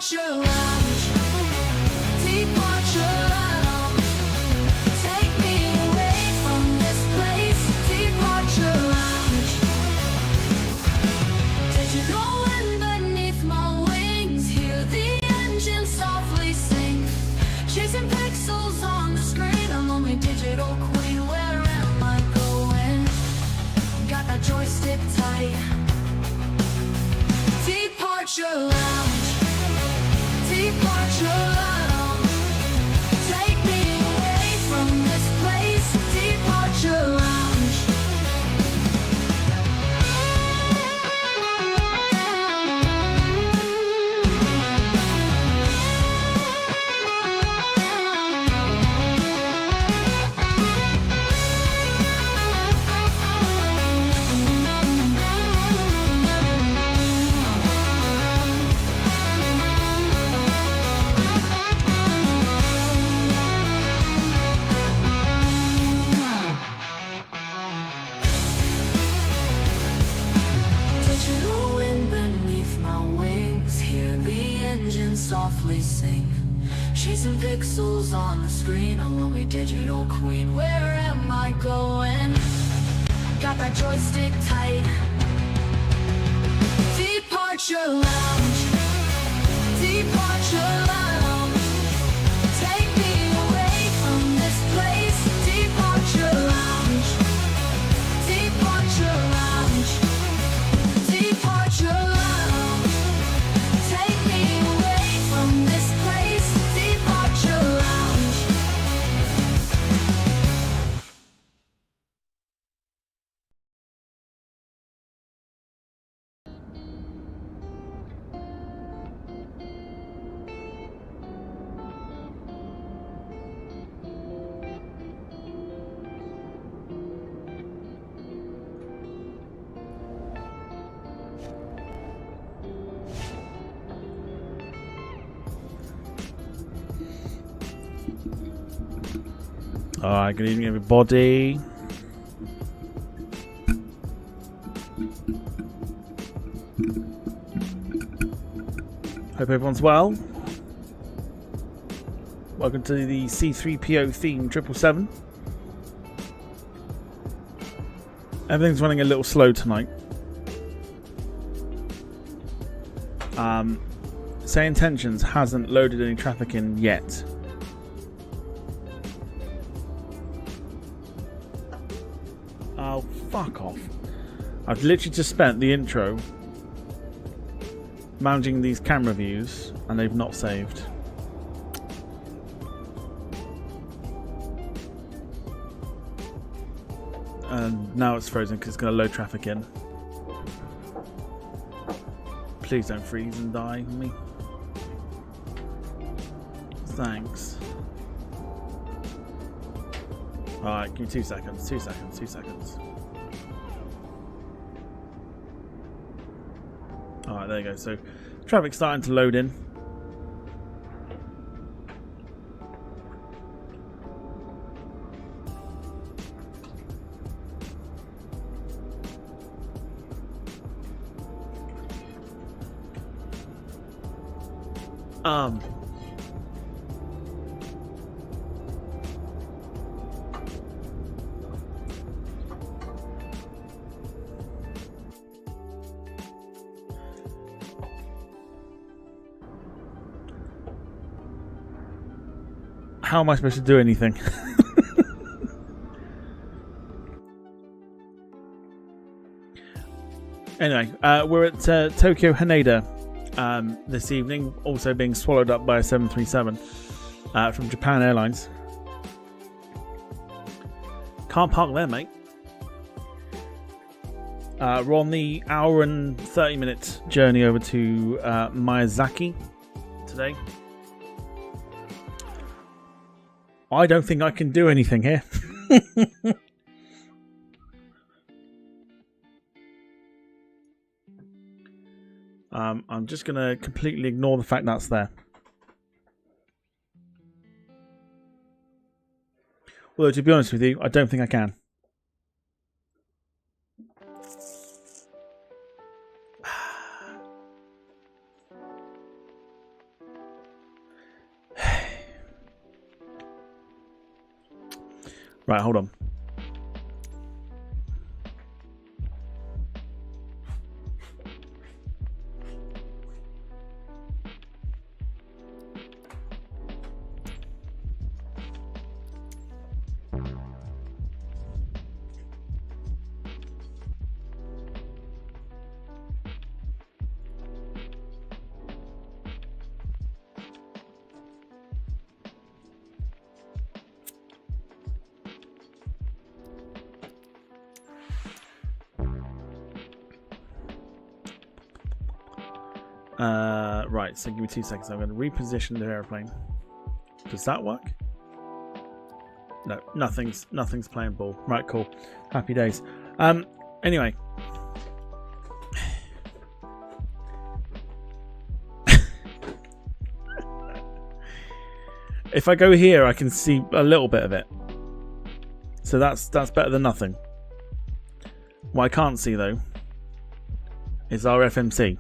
Departure lounge. Departure lounge. Take me away from this place. Departure lounge. Digital wind beneath my wings. Hear the engine softly sing. Chasing pixels on the screen. I'm only digital queen. Where am I going? Got that joystick tight. Departure lounge. Departure lounge. Take me away from this place. Departure lounge. Digital wind beneath my wings. Hear the engine softly sing. Chasing pixels on the screen. I'm only digital queen. Where am I going? Got that joystick tight. Departure lounge. Departure lounge. Take me away from this place. Departure lounge. Departure lounge. Departure lounge. Take me away from this place. Departure lounge. Alright, good evening everybody. Hope everyone's well. Welcome to the C3PO theme 777. Everything's running a little slow tonight. Say Intentions hasn't loaded any traffic in yet. Oh, fuck off. I've literally just spent the intro managing these camera views and they've not saved. And now it's frozen because it's going to load traffic in. Please don't freeze and die on me. Thanks. Alright, give me 2 seconds, 2 seconds, 2 seconds. Alright, there you go. So, traffic's starting to load in. How am I supposed to do anything? Anyway, we're at Tokyo-Haneda this evening, also being swallowed up by a 737 from Japan Airlines. Can't park there, mate. We're on the hour and 30-minute journey over to Miyazaki today. I don't think I can do anything here. I'm just going to completely ignore the fact that's there. Although, to be honest with you, I don't think I can. Right, hold on. Right, so give me 2 seconds. I'm going to reposition the airplane. Does that work? No, nothing's playing ball. Right, cool. Happy days. Anyway. If I go here, I can see a little bit of it. So that's better than nothing. What I can't see though is our FMC,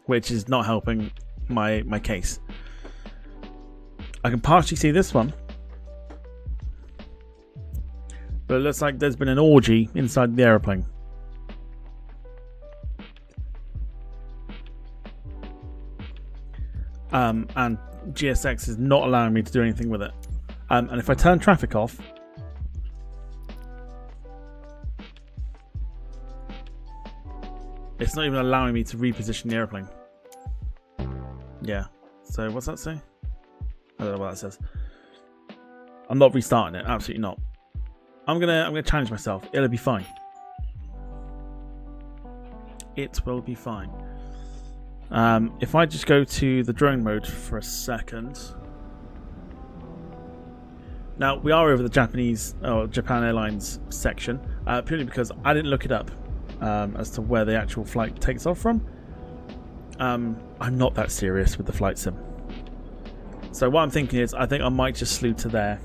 which is not helping my case. I can partially see this one, but it looks like there's been an orgy inside the aeroplane. And GSX is not allowing me to do anything with it. And if I turn traffic off, it's not even allowing me to reposition the airplane. Yeah. So what's that say? I don't know what that says. I'm not restarting it. Absolutely not. I'm gonna challenge myself. It'll be fine. It will be fine. If I just go to the drone mode for a second. Now we are over the Japan Airlines section, purely because I didn't look it up as to where the actual flight takes off from. I'm not that serious with the flight sim. So what I'm thinking is, I think I might just slew to there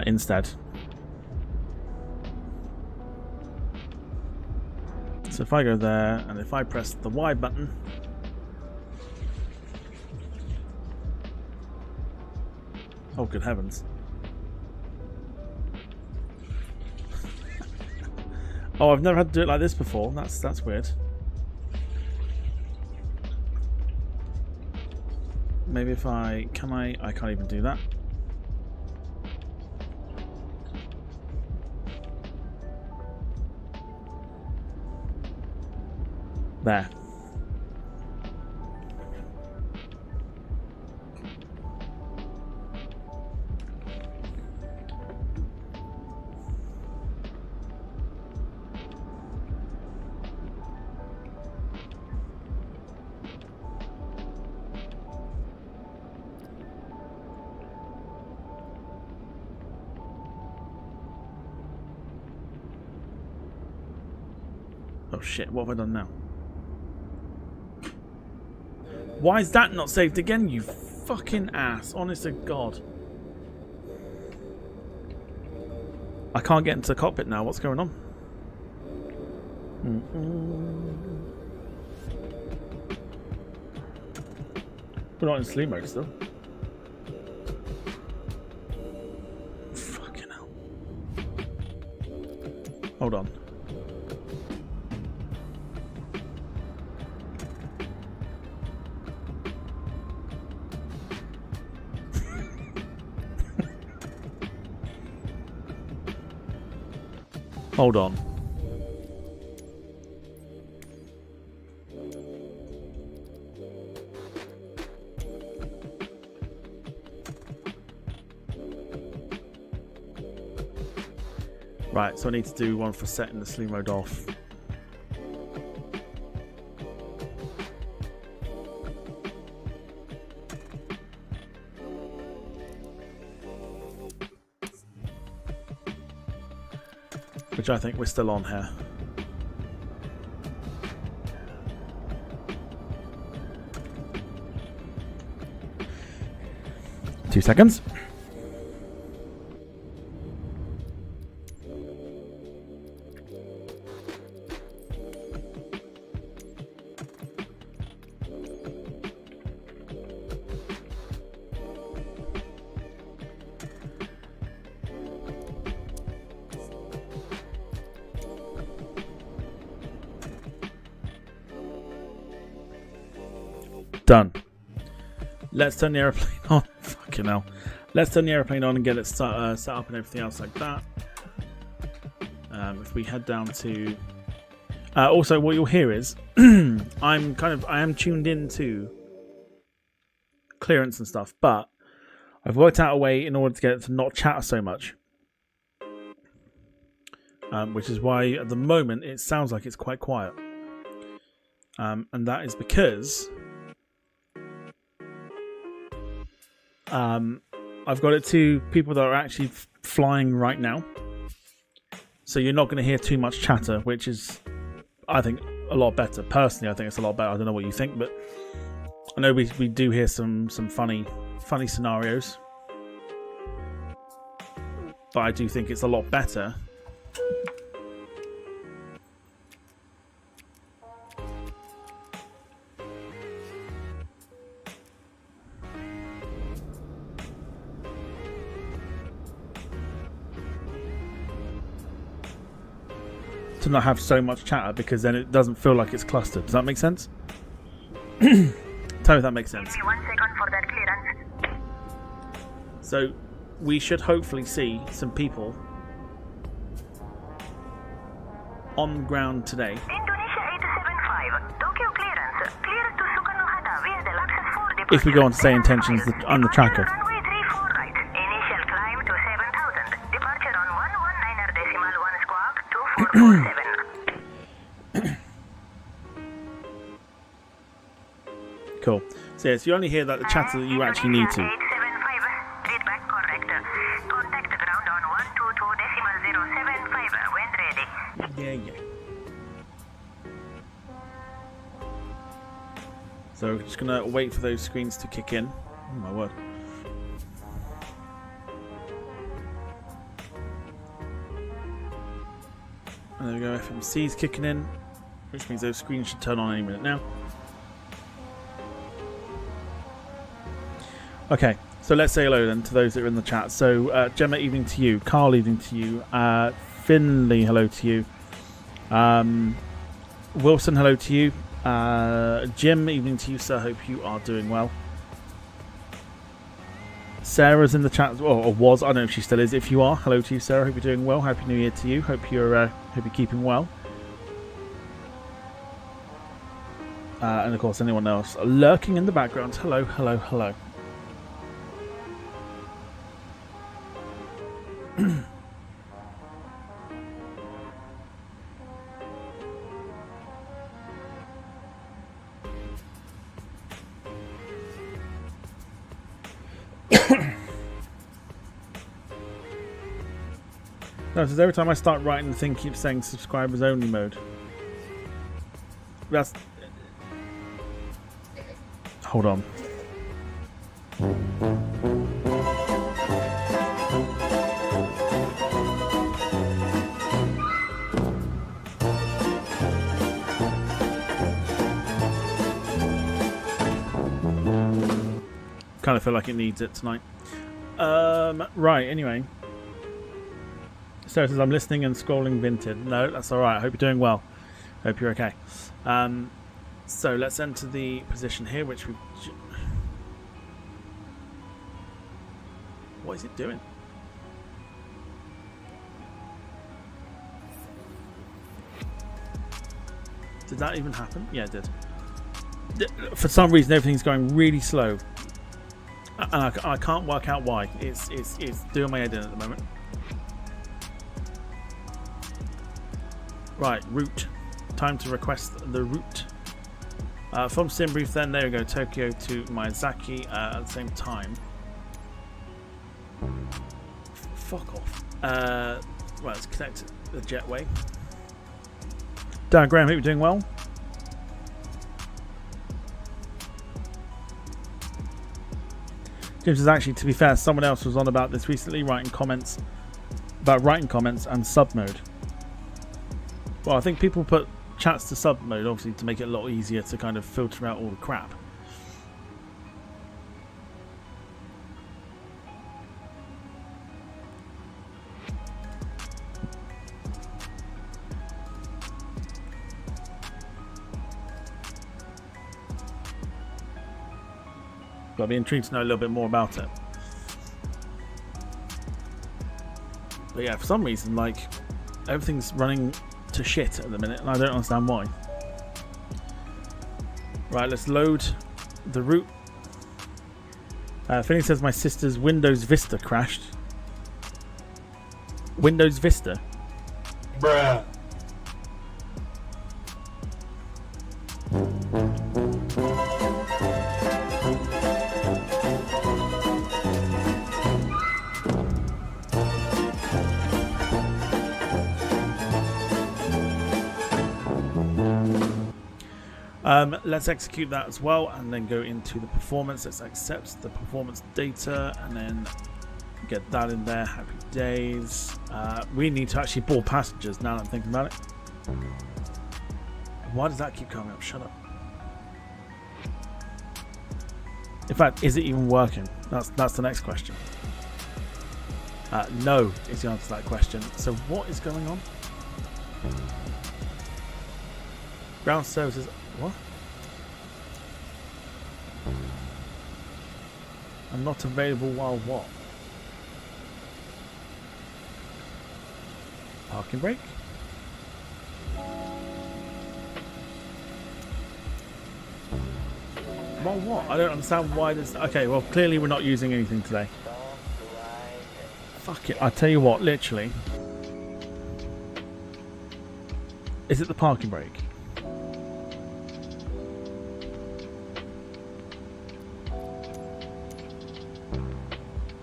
instead. So if I go there, and if I press the Y button, oh good heavens. Oh, I've never had to do it like this before. That's weird. Maybe if I can't even do that. There. Oh shit, what have I done now? Why is that not saved again, you fucking ass? Honest to God. I can't get into the cockpit now. What's going on? We're not in sleep mode still. Fucking hell. Hold on. Hold on. Right, so I need to do one for setting the sleep mode off. Which I think we're still on here. Two seconds. Done. Let's turn the aeroplane on. Fucking hell. Let's turn the aeroplane on and get it set up and everything else like that. If we head down to... also, what you'll hear is I am tuned into clearance and stuff, but I've worked out a way in order to get it to not chatter so much. Which is why at the moment it sounds like it's quite quiet. And that is because I've got it to people that are actually flying right now. So you're not going to hear too much chatter, which is, I think, a lot better. Personally, I think it's a lot better. I don't know what you think, but I know we do hear some funny scenarios. But I do think it's a lot better to not have so much chatter, because then it doesn't feel like it's clustered. Does that make sense? Tell me if that makes sense. Give me 1 second for that clearance. So we should hopefully see some people on ground today. Indonesia 875, Tokyo clearance. Clear to Tokyo-Haneda via the access 4 departure. If we go on to say intentions on the tracker. Runway 34 right. Initial climb to 7,000. Departure on 119.1 squawk 2447. Cool. So yes, you only hear that the chatter that you actually need to. 875, read back correct. Contact ground on 122.075 when ready. Yeah. So we're just gonna wait for those screens to kick in. Oh my word. And there we go, FMC's kicking in, which means those screens should turn on any minute now. Okay, so let's say hello then to those that are in the chat. So Gemma, evening to you. Carl, evening to you. Finley, hello to you. Wilson, hello to you. Jim, evening to you, sir. Hope you are doing well. Sarah's in the chat as well, or was. I don't know if she still is. If you are, hello to you, Sarah. Hope you're doing well. Happy New Year to you. Hope you're keeping well. And of course, anyone else lurking in the background. Hello, hello, hello. No, it says every time I start writing, the thing keeps saying subscribers only mode. That's... Hold on. Kind of feel like it needs it tonight. Right, anyway. So it says I'm listening and scrolling Vinted. No, that's alright. I hope you're doing well. Hope you're okay. So let's enter the position here, which we... What is it doing? Did that even happen? Yeah, it did. For some reason, everything's going really slow. And I can't work out why. It's doing my head in at the moment. Right, route. Time to request the route. From Simbrief then, there we go, Tokyo to Miyazaki at the same time. Fuck off. Right, let's connect the jetway. Dan Graham, hope you're doing well. James is actually, to be fair, someone else was on about this recently, writing comments and sub mode. Well, I think people put chats to sub mode, obviously, to make it a lot easier to kind of filter out all the crap. But I'd be intrigued to know a little bit more about it. But yeah, for some reason, like, everything's running to shit at the minute, and I don't understand why. Right, let's load the route. Finny says my sister's Windows Vista crashed. Windows Vista? Bruh. Let's execute that as well and then go into the performance. Let's accept the performance data and then get that in there. Happy days. We need to actually board passengers now that I'm thinking about it. Why does that keep coming up? Shut up. In fact, is it even working? That's the next question. No is the answer to that question. So what is going on? Ground services. What? I'm not available while what? Parking brake? Well, what? I don't understand why this... Okay, well, clearly we're not using anything today. Fuck it. I tell you what, literally. Is it the parking brake?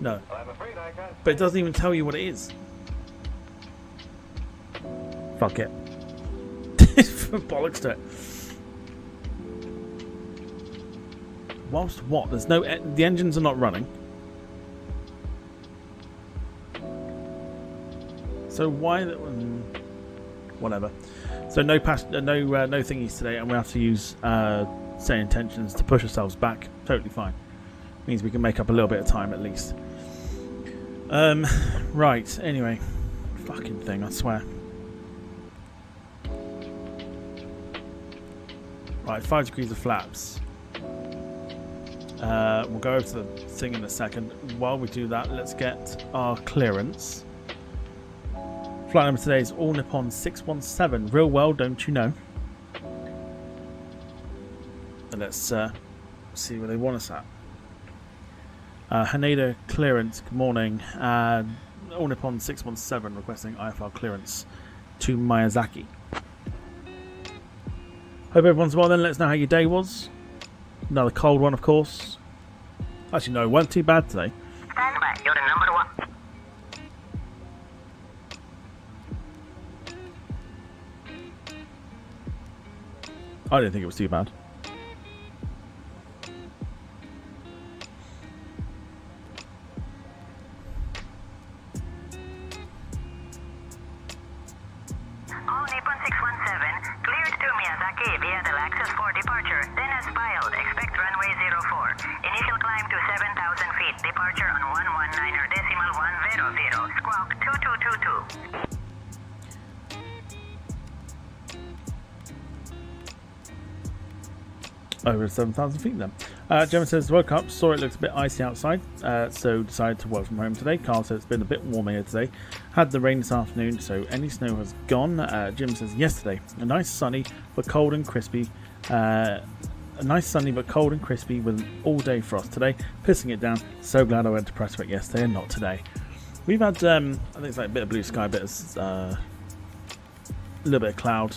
No. But it doesn't even tell you what it is. Fuck it. Bollocks to it. Whilst what? There's no... The engines are not running. So why... Whatever. So no thingies today, and we have to use set intentions to push ourselves back. Totally fine. Means we can make up a little bit of time at least. Right, anyway. Fucking thing, I swear. Right, 5 degrees of flaps. We'll go over to the thing in a second. While we do that, let's get our clearance. Flight number today is All Nippon 617. Real well, don't you know? And let's see where they want us at. Haneda clearance, good morning. All Nippon 617 requesting IFR clearance to Miyazaki. Hope everyone's well then. Let us know how your day was. Another cold one, of course. Actually, no, it wasn't too bad today. Stand by. You're the number one. I didn't think it was too bad. All Nippon 617, cleared to Miyazaki via the access for departure, then as filed, expect runway 04. Initial climb to 7,000 feet, departure on 119.100, squawk 2222. Over 7,000 feet then. Gemma says, woke up, saw it looks a bit icy outside, so decided to work from home today. Carl says it's been a bit warmer here today. Had the rain this afternoon, so any snow has gone. Jim says, yesterday, a nice sunny but cold and crispy. A nice sunny but cold and crispy with an all-day frost today. Pissing it down. So glad I went to Prestwick yesterday and not today. We've had, I think it's like a bit of blue sky, a bit of, a little bit of cloud,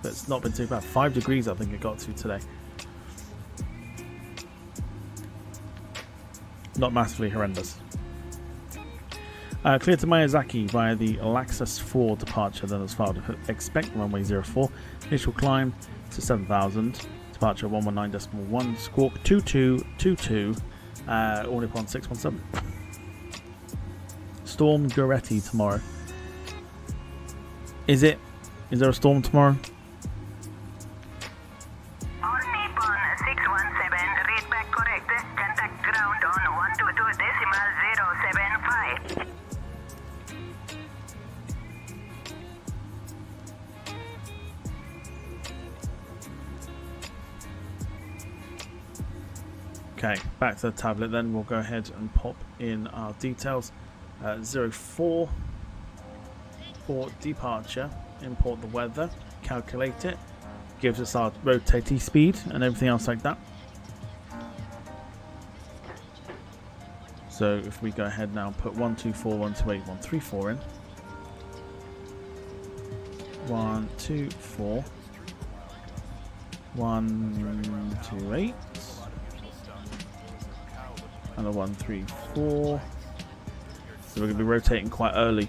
but it's not been too bad. 5 degrees I think it got to today. Not massively horrendous. Clear to Miyazaki via the Laxus 4 departure, then as filed. Expect runway 04. Initial climb to 7,000. Departure 119.1. Squawk 2222. All Nippon 617. Storm Goretti tomorrow. Is it? Is there a storm tomorrow? All Nippon 617, read back correct. Contact ground on 122.075. Okay, back to the tablet then. We'll go ahead and pop in our details. 04 for departure. Import the weather. Calculate it. Gives us our rotating speed and everything else like that. So if we go ahead now and put 124, 128, 134 in. 124, 128, and a 134. So we're going to be rotating quite early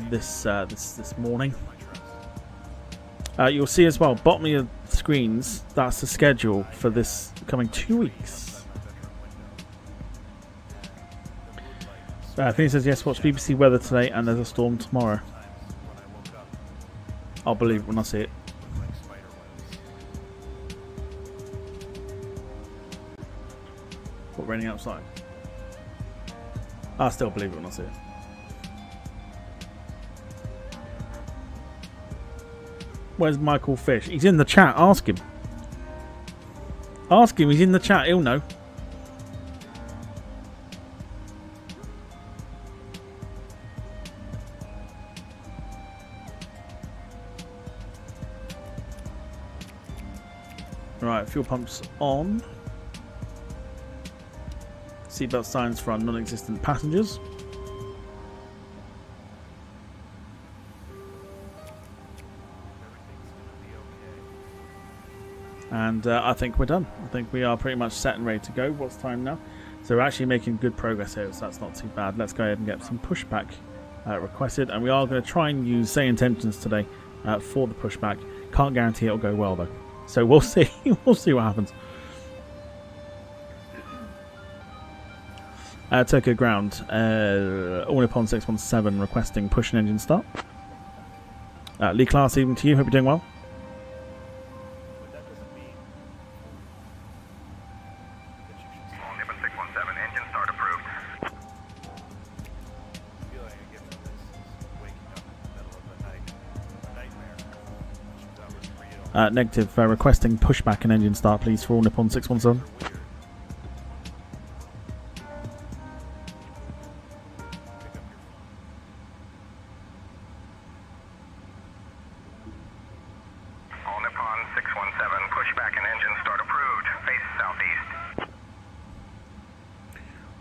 this morning. You'll see as well, bottom of your screens, that's the schedule for this coming 2 weeks. Finny says yes, watch BBC weather today and there's a storm tomorrow. I'll believe it when I see it. What, raining outside? I'll still believe it when I see it. Where's Michael Fish? He's in the chat, ask him. Ask him, he's in the chat, he'll know. Right, fuel pumps on. Seatbelt signs for our non-existent passengers. And I think we're done. I think we are pretty much set and ready to go. What's time now? So we're actually making good progress here, so that's not too bad. Let's go ahead and get some pushback requested. And we are going to try and use Say Intentions today for the pushback. Can't guarantee it'll go well though. So we'll see. We'll see what happens. Tokyo ground. All Nippon 617 requesting push and engine start. Lee Class, even to you. Hope you're doing well. All Nippon 617 engine start approved. Negative. Requesting pushback and engine start, please, for All Nippon 617. All Nippon 617 pushback and engine start approved. Face southeast.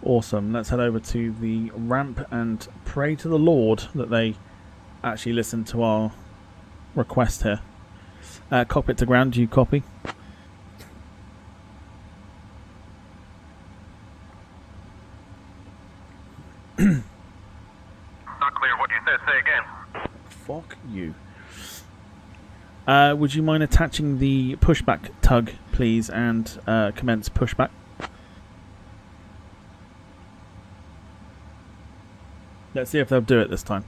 Awesome. Let's head over to the ramp and pray to the Lord that they actually listen to our request here. Cockpit to ground, do you copy? Not clear what you said. Say again. Fuck you. Would you mind attaching the pushback tug, please, and commence pushback? Let's see if they'll do it this time.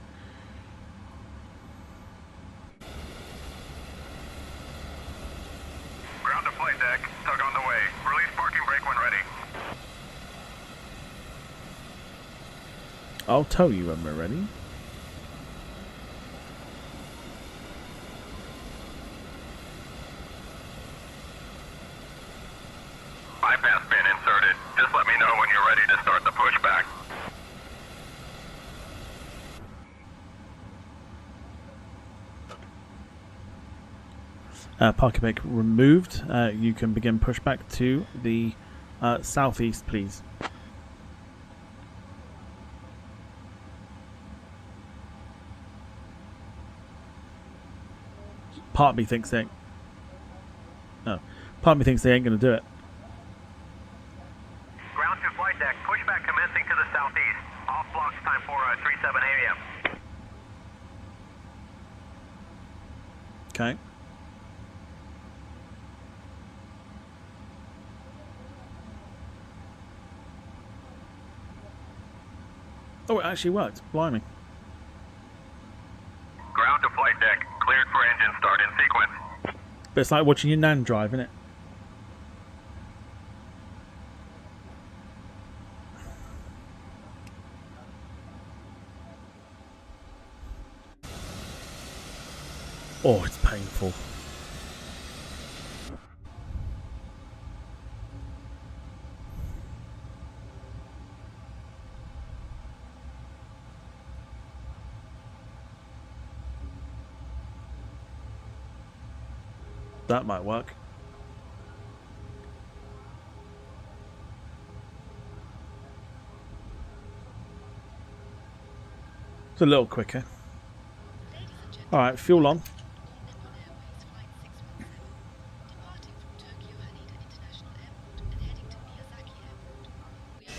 Ground to flight deck. Tug on the way. Release parking brake when ready. I'll tow you when we're ready. Bypass pin inserted. Just let me know when you're ready to start the pushback. Parking brake removed. You can begin pushback to the southeast, please. Part of me thinks they. Part of me thinks they ain't going to do it. Ground to flight deck. Pushback commencing to the southeast. Off blocks time for 3:07 a.m. Okay. Oh, it actually worked. Blimey. Ground to flight deck. Cleared for engine start in sequence. But it's like watching your nan drive, isn't it? Oh, it's painful. That might work. It's a little quicker. Alright, fuel on. Departing from Tokyo-Haneda International Airport and heading to Miyazaki Airport. We are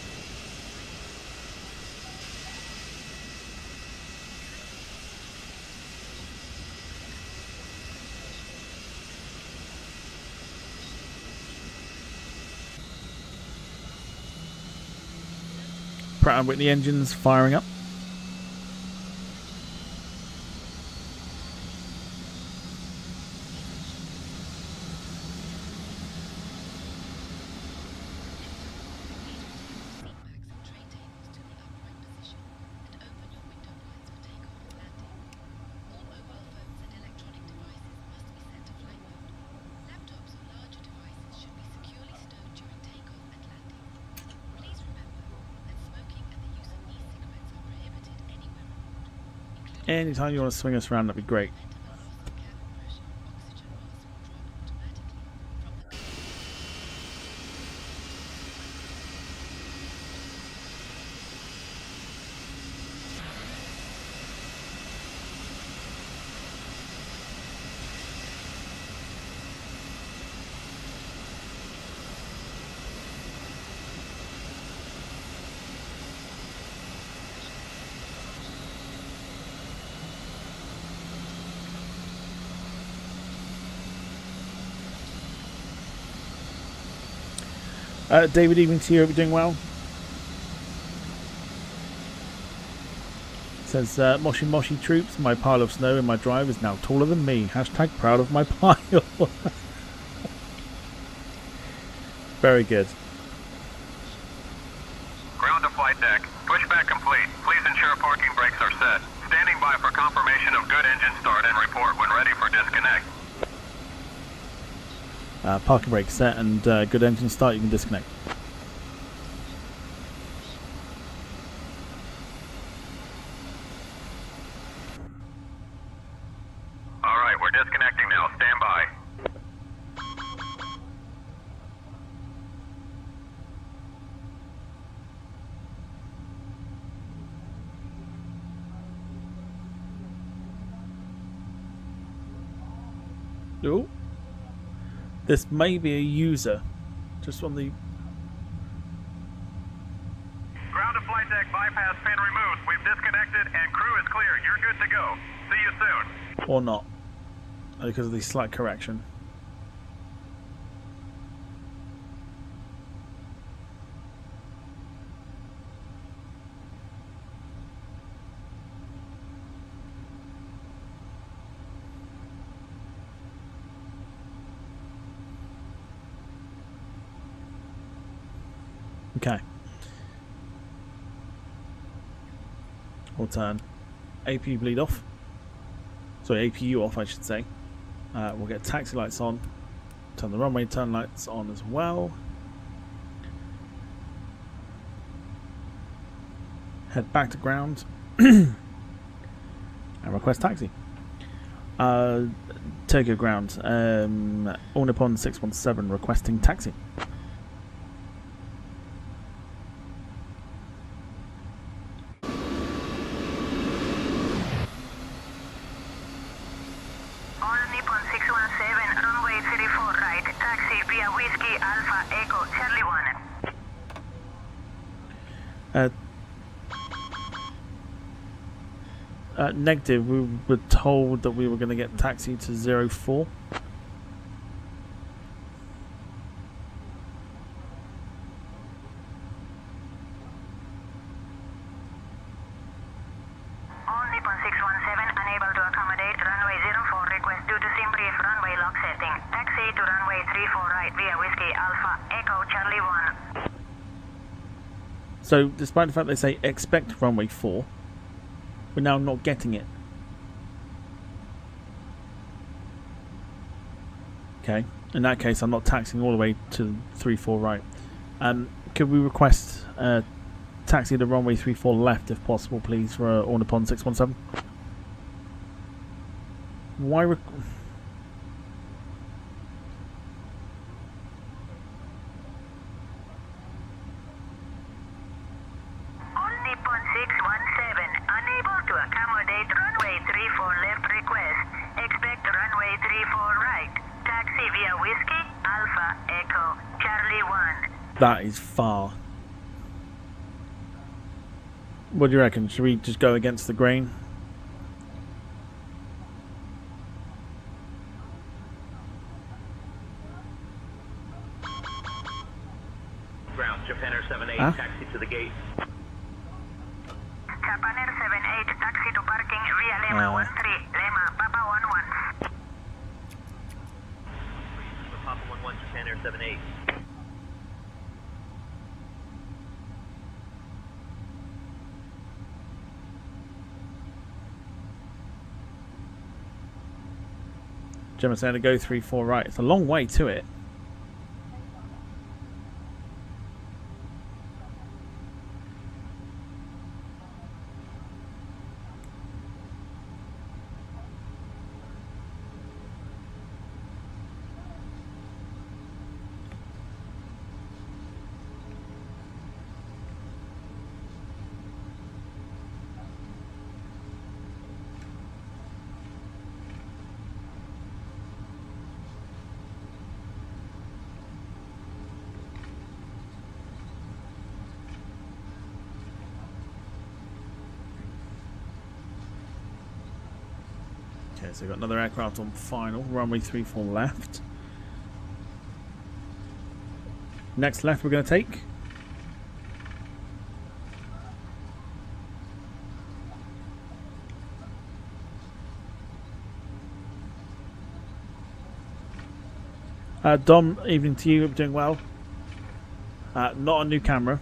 Pratt & Whitney engines firing up. Anytime you want to swing us around, that'd be great. David, evening to you. Hope you're doing well. Says Moshi Moshi troops. My pile of snow in my drive is now taller than me. Hashtag proud of my pile. Very good. Ground to flight deck. Pushback complete. Please ensure parking brakes are set. Standing by for confirmation of good engine start and report when ready for disconnect. Parking brake set and good engine start. You can disconnect. All right, we're disconnecting now. Stand by. Oh, this may be a user. Just on the Ground to flight deck bypass pin removed. We've disconnected and crew is clear. You're good to go. See you soon. or not, because of the slight correction. Okay. We'll turn APU bleed off. Sorry, APU off, I should say. We'll get taxi lights on. Turn the runway turn lights on as well. Head back to ground. And request taxi. Tokyo ground. All Nippon 617 requesting taxi. All Nippon 617, runway 34 right, taxi via Whiskey Alpha Echo Charlie 1. Negative. We were told that we were going to get taxi to 04. All Nippon 617, unable to accommodate runway 04, request due to sim brief runway lock setting. Taxi to runway 34 right via Whiskey Alpha Echo Charlie 1. So, despite the fact they say expect runway 4, we're now not getting it. Okay, in that case, I'm not taxiing all the way to 34 right. Could we request taxi to runway 34 left if possible, please, for All Nippon 617? That is far. What do you reckon? Should we just go against the grain? Ground, Japan Air 78, Huh? taxi to the gate. Japan Air 78, taxi to parking via Lima 13, Lima, Papa 11. Papa 11, Japan Air 78. Gemma saying to go 3-4 right. It's a long way to it. Okay, so we've got another aircraft on final. Runway 34 left. Next left we're going to take. Dom, evening to you. I'm doing well. Not a new camera.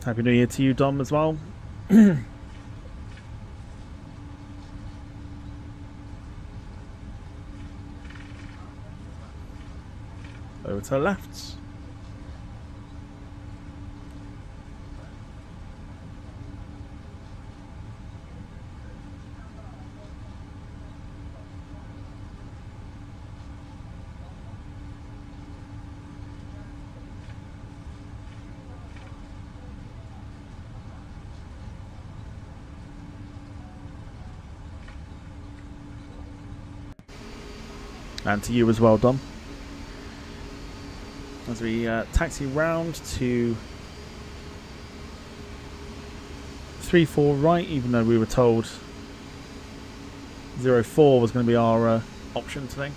Happy New Year to you, Dom, as well. Over to the left. And to you as well, Dom. As we taxi round to 3-4 right, even though we were told 0-4 was going to be our option today.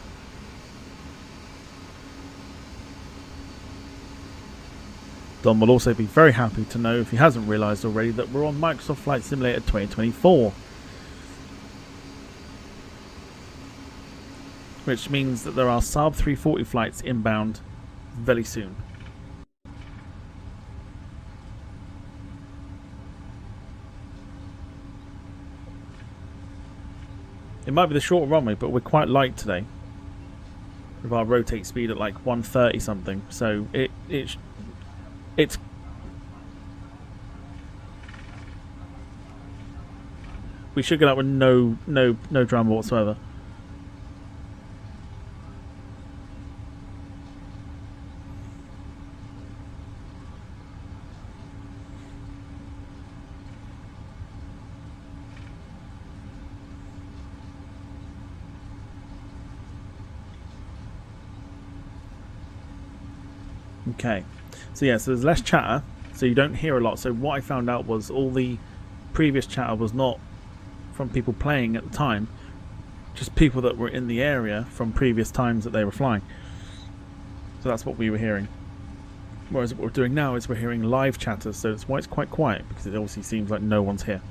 Dom will also be very happy to know, if he hasn't realised already, that we're on Microsoft Flight Simulator 2024. Which means that there are Saab 340 flights inbound very soon. It might be the shorter runway, but we're quite light today. With our rotate speed at like 130 something, so it's we should get up with no drama whatsoever. Okay, so yeah, so there's less chatter, so you don't hear a lot. So what I found out was all the previous chatter was not from people playing at the time, just people that were in the area from previous times that they were flying. So that's what we were hearing. Whereas what we're doing now is we're hearing live chatter, so that's why it's quite quiet, because it obviously seems like no one's here.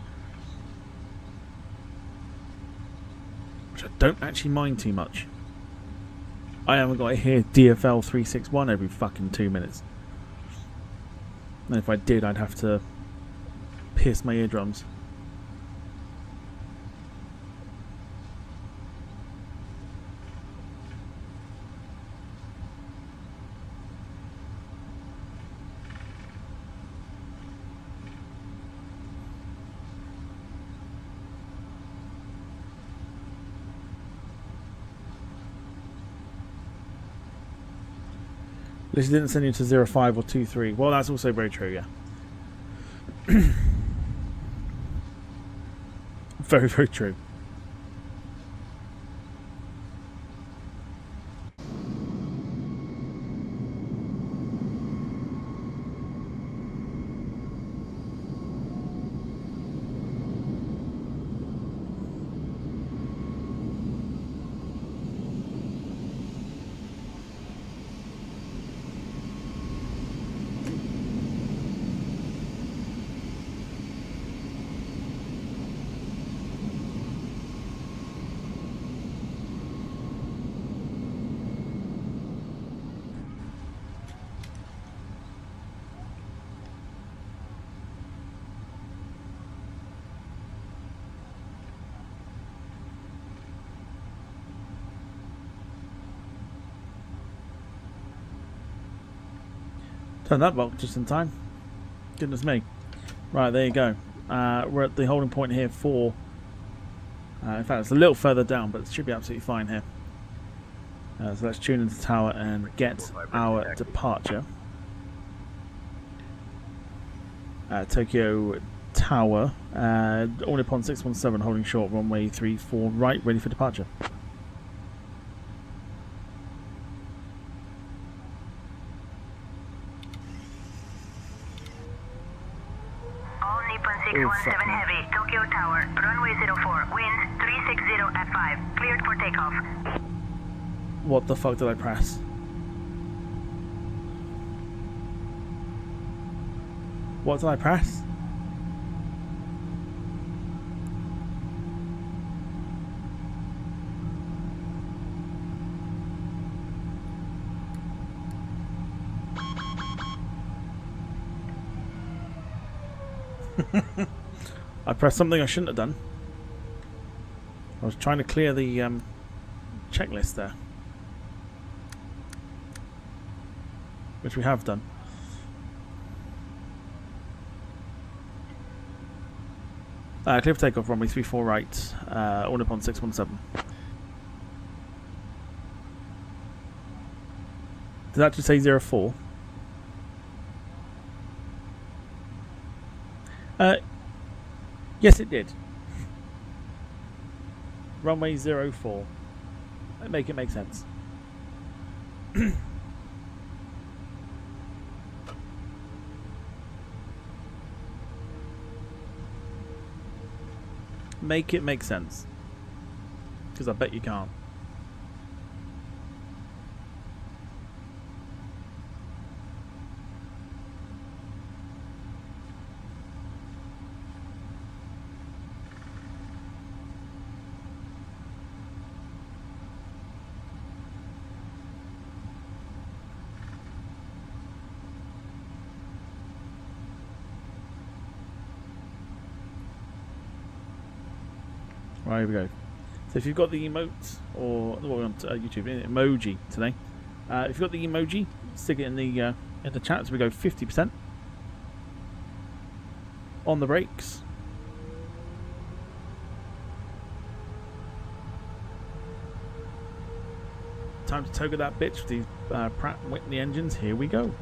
Which I don't actually mind too much. I haven't got to hear DFL 361 every fucking 2 minutes. And if I did, I'd have to pierce my eardrums. At least it didn't send you to 05 or 23. Well, that's also very true, yeah. Very, very true. Turned that box just in time. Goodness me. Right, there you go. We're at the holding point here for... in fact, it's a little further down, but it should be absolutely fine here. So let's tune into the tower and get our departure. Tokyo Tower. All Nippon 617 holding short, runway 34 right, ready for departure. All Nippon 617 Heavy, Tokyo Tower, runway 04, wind 360 at 5, cleared for takeoff. What the fuck did I press? What did I press? I pressed something I shouldn't have done. I was trying to clear the checklist there, which we have done. Clear for takeoff, runway 34 right, All Nippon 617. Did that just say 04? Yes, it did. Runway 04. Make it make sense. Make it make sense. Because I bet you can't. Right, here we go. So if you've got the emote, or well, we're on YouTube, emoji today. If you've got the emoji, stick it in the chat. So we go 50% on the brakes. Time to toga that bitch with these Pratt & Whitney engines. Here we go.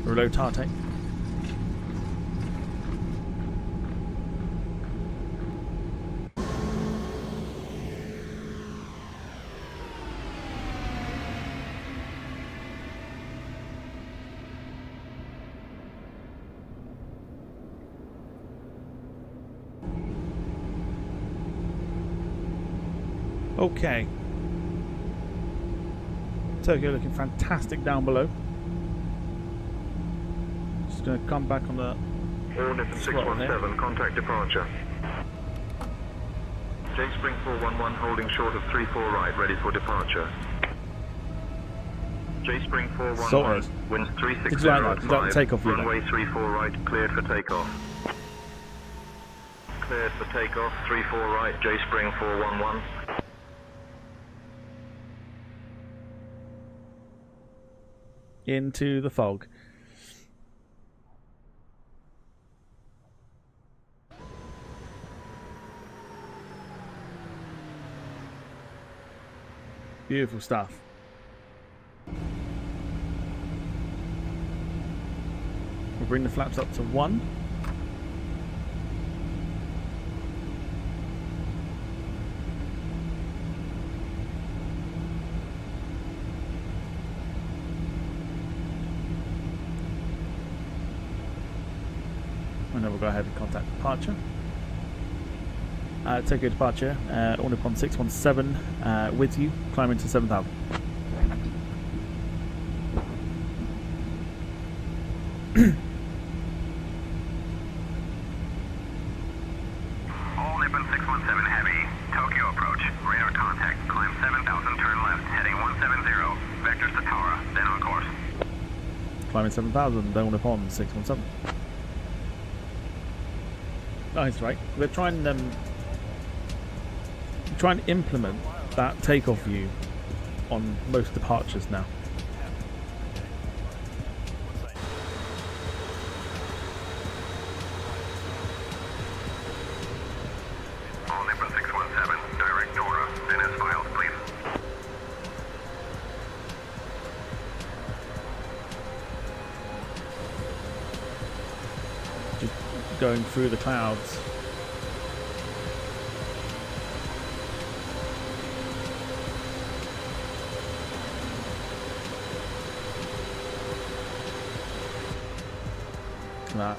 Reload Tarte. Okay. Tokyo looking fantastic down below. Going to come back on the All Nippon 617, contact departure. J Spring 411 holding short of 34 right, ready for departure. J Spring 411, Sorted. winds 360 Did you like that? Did you like the takeoff view? runway 34 right, cleared for takeoff. Cleared for takeoff, 34 right, J Spring 411. Into the fog. Beautiful stuff. We'll bring the flaps up to 1. And then we'll go ahead and contact departure. Tokyo departure, All Nippon 617 with you, climb into 7,000. All Nippon 617 Heavy, Tokyo approach, radar contact, climb 7,000, turn left, heading 170, vectors to Tara, then on course. climbing 7,000, All Nippon 617. Nice, right? We're trying to implement that takeoff view on most departures now. All Nippon 617, direct Nora. NS files, please. Just going through the clouds. That.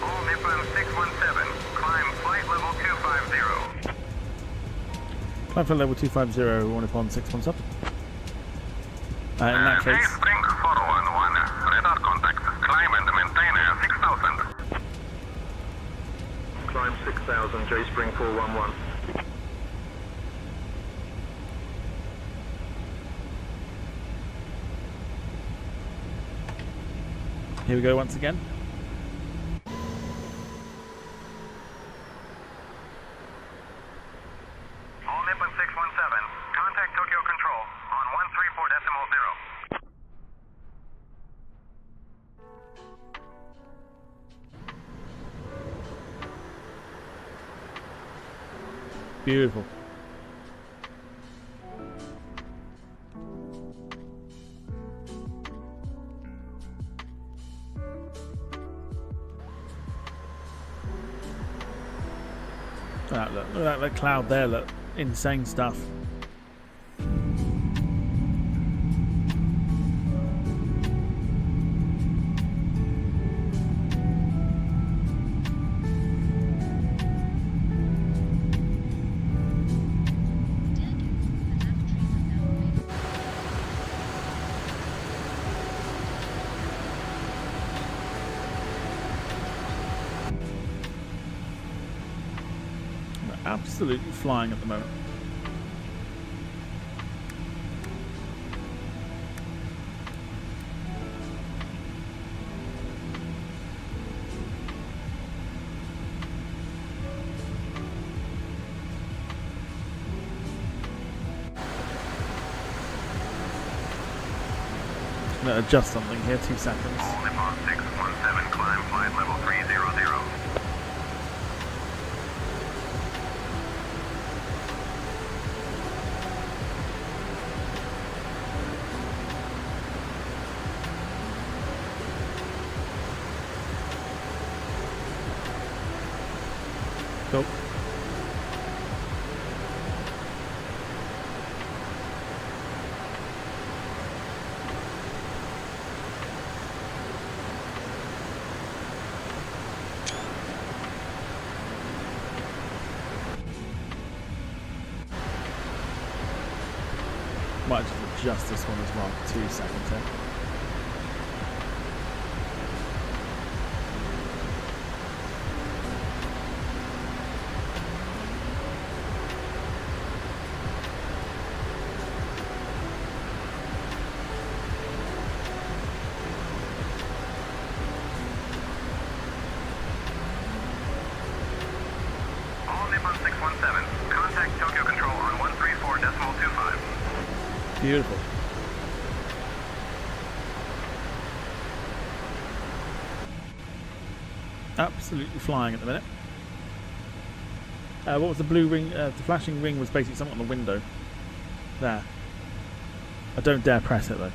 All Nippon 617, climb flight level 250. Climb for level 250, All Nippon 617. In that case, J-Spring 411, radar contacts, climb and maintain 6000. Climb 6000, J-Spring 411. here we go once again. All Nippon 617, contact Tokyo Control on 134.0. Beautiful. Look at that cloud there, look. Insane stuff. Absolutely flying at the moment. I'm going to adjust something here, 2 seconds. All Nippon 617, climb flight level 300. Cool. Might just adjust this one as well. 2 seconds here. All Nippon 617, contact Tokyo Control on 134.25. Beautiful. Absolutely flying at the minute. What was the blue ring? The flashing ring was basically something on the window. There. I don't dare press it though.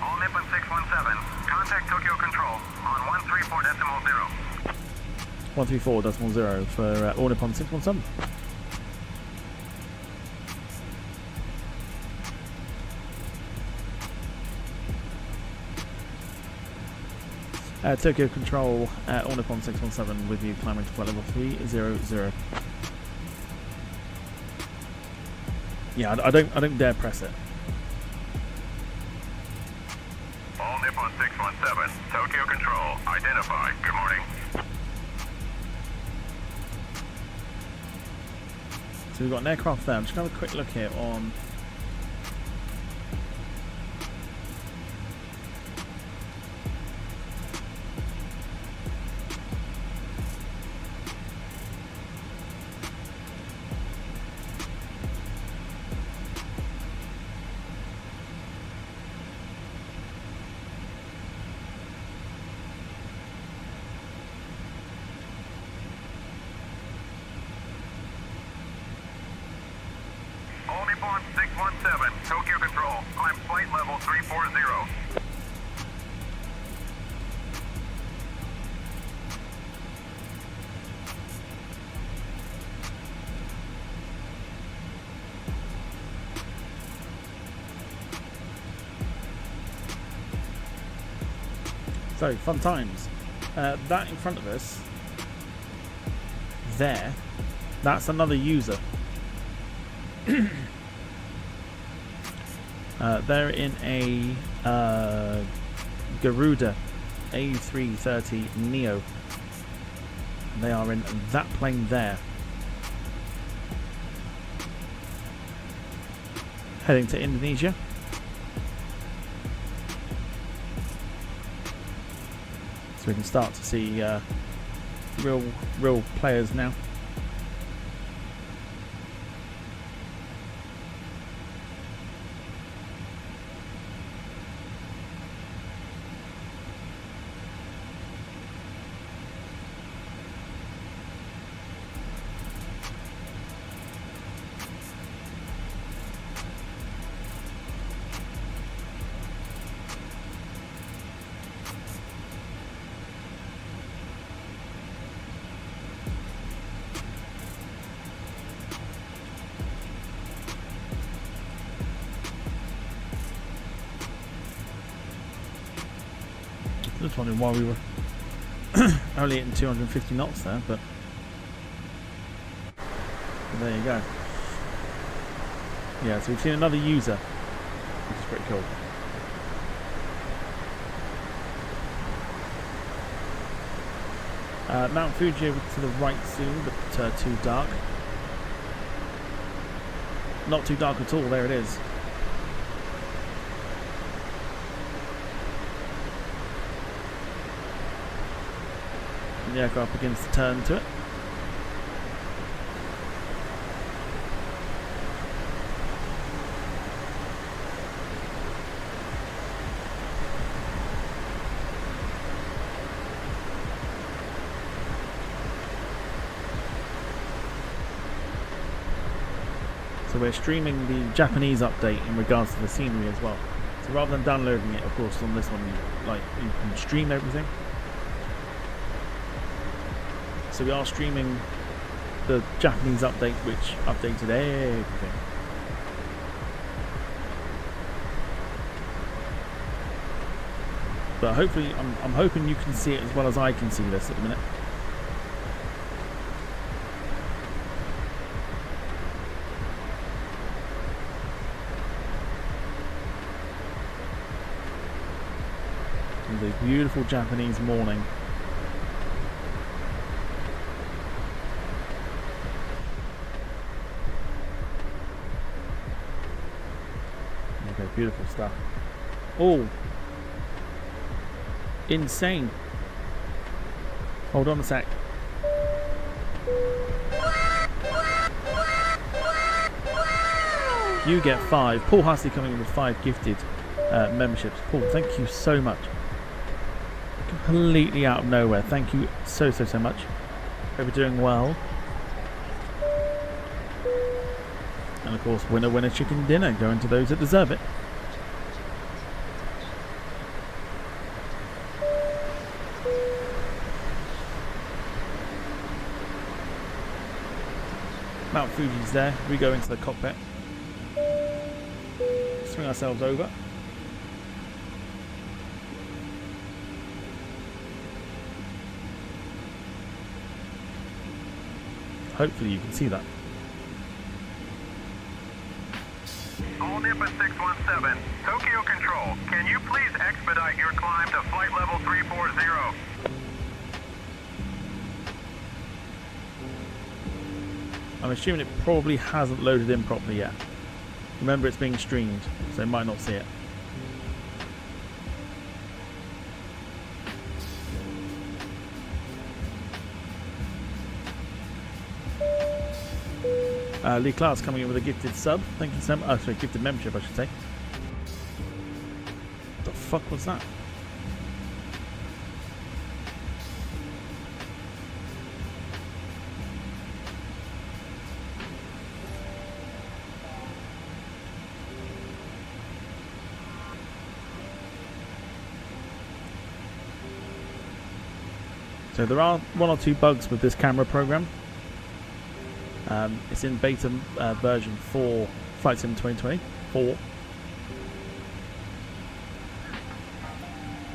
All Nippon 617, contact Tokyo Control on 134.0. 134.0 for All Nippon 617. Tokyo Control, All Nippon 617 with you climbing to flight level 300. Yeah, I don't dare press it. All Nippon 617, Tokyo Control, identify. Good morning. So we've got an aircraft there. I'm just going to have a quick look here on... All Nippon 617, Tokyo Control, climb flight level 340. So, fun times. That in front of us, there, that's another user. They're in a Garuda A330 Neo. They are in that plane there. Heading to Indonesia. So we can start to see real players now. Just wondering why we were only hitting 250 knots there, but there you go. Yeah, so we've seen another user, which is pretty cool. Mount Fuji over to the right soon, but too dark. Not too dark at all, there it is. The aircraft begins to turn to it. So we're streaming the Japanese update in regards to the scenery as well. So rather than downloading it, of course, on this one, you can stream everything. So we are streaming the Japanese update, which updated everything. But hopefully, I'm hoping you can see it as well as I can see this at the minute. It's a beautiful Japanese morning. Okay, beautiful stuff. Oh, insane. Hold on a sec. You get 5. Paul Hussey coming in with 5 gifted memberships. Paul, thank you so much. Completely out of nowhere. Thank you so much. Hope you're doing well. And of course, winner chicken dinner going to those that deserve it. Mount Fuji's there. We go into the cockpit. Swing ourselves over. Hopefully you can see that. Nippon 617. Tokyo Control, can you please expedite your climb to flight level 340? I'm assuming it probably hasn't loaded in properly yet. Remember, it's being streamed, so it might not see it. Lee Clark's coming in with a gifted sub. Thank you so much. Oh, sorry, gifted membership, I should say. What the fuck was that? So there are one or two bugs with this camera program. It's in beta version 4, Flight Sim 2024.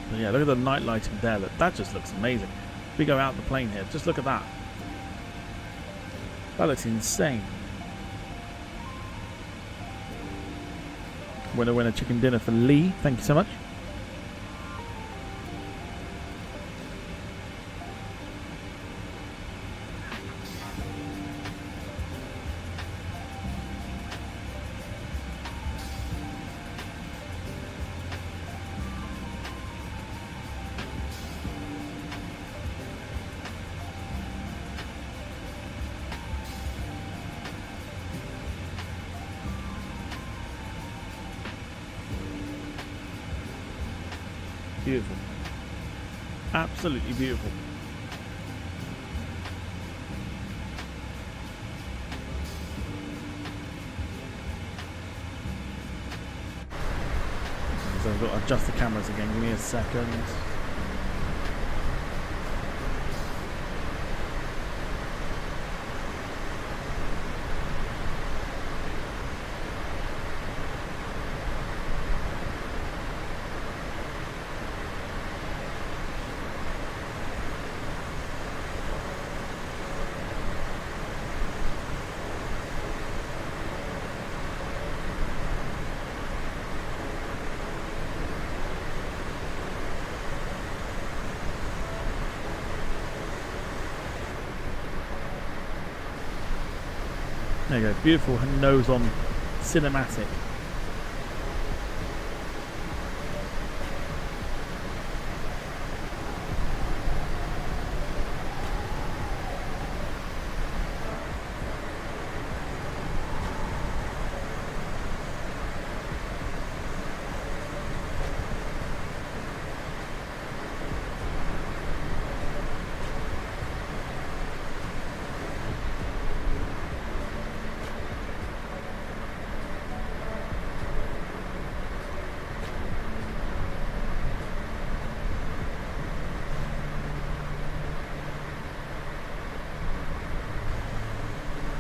But yeah, look at the night lighting there. Look, that just looks amazing. If we go out the plane here, just look at that. That looks insane. Winner chicken dinner for Lee. Thank you so much. Beautiful. Absolutely beautiful. So I've got to adjust the cameras again. Give me a second. There you go, beautiful nose on cinematic.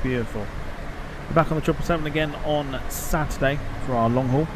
Beautiful. We're back on the 777 again on Saturday for our long haul.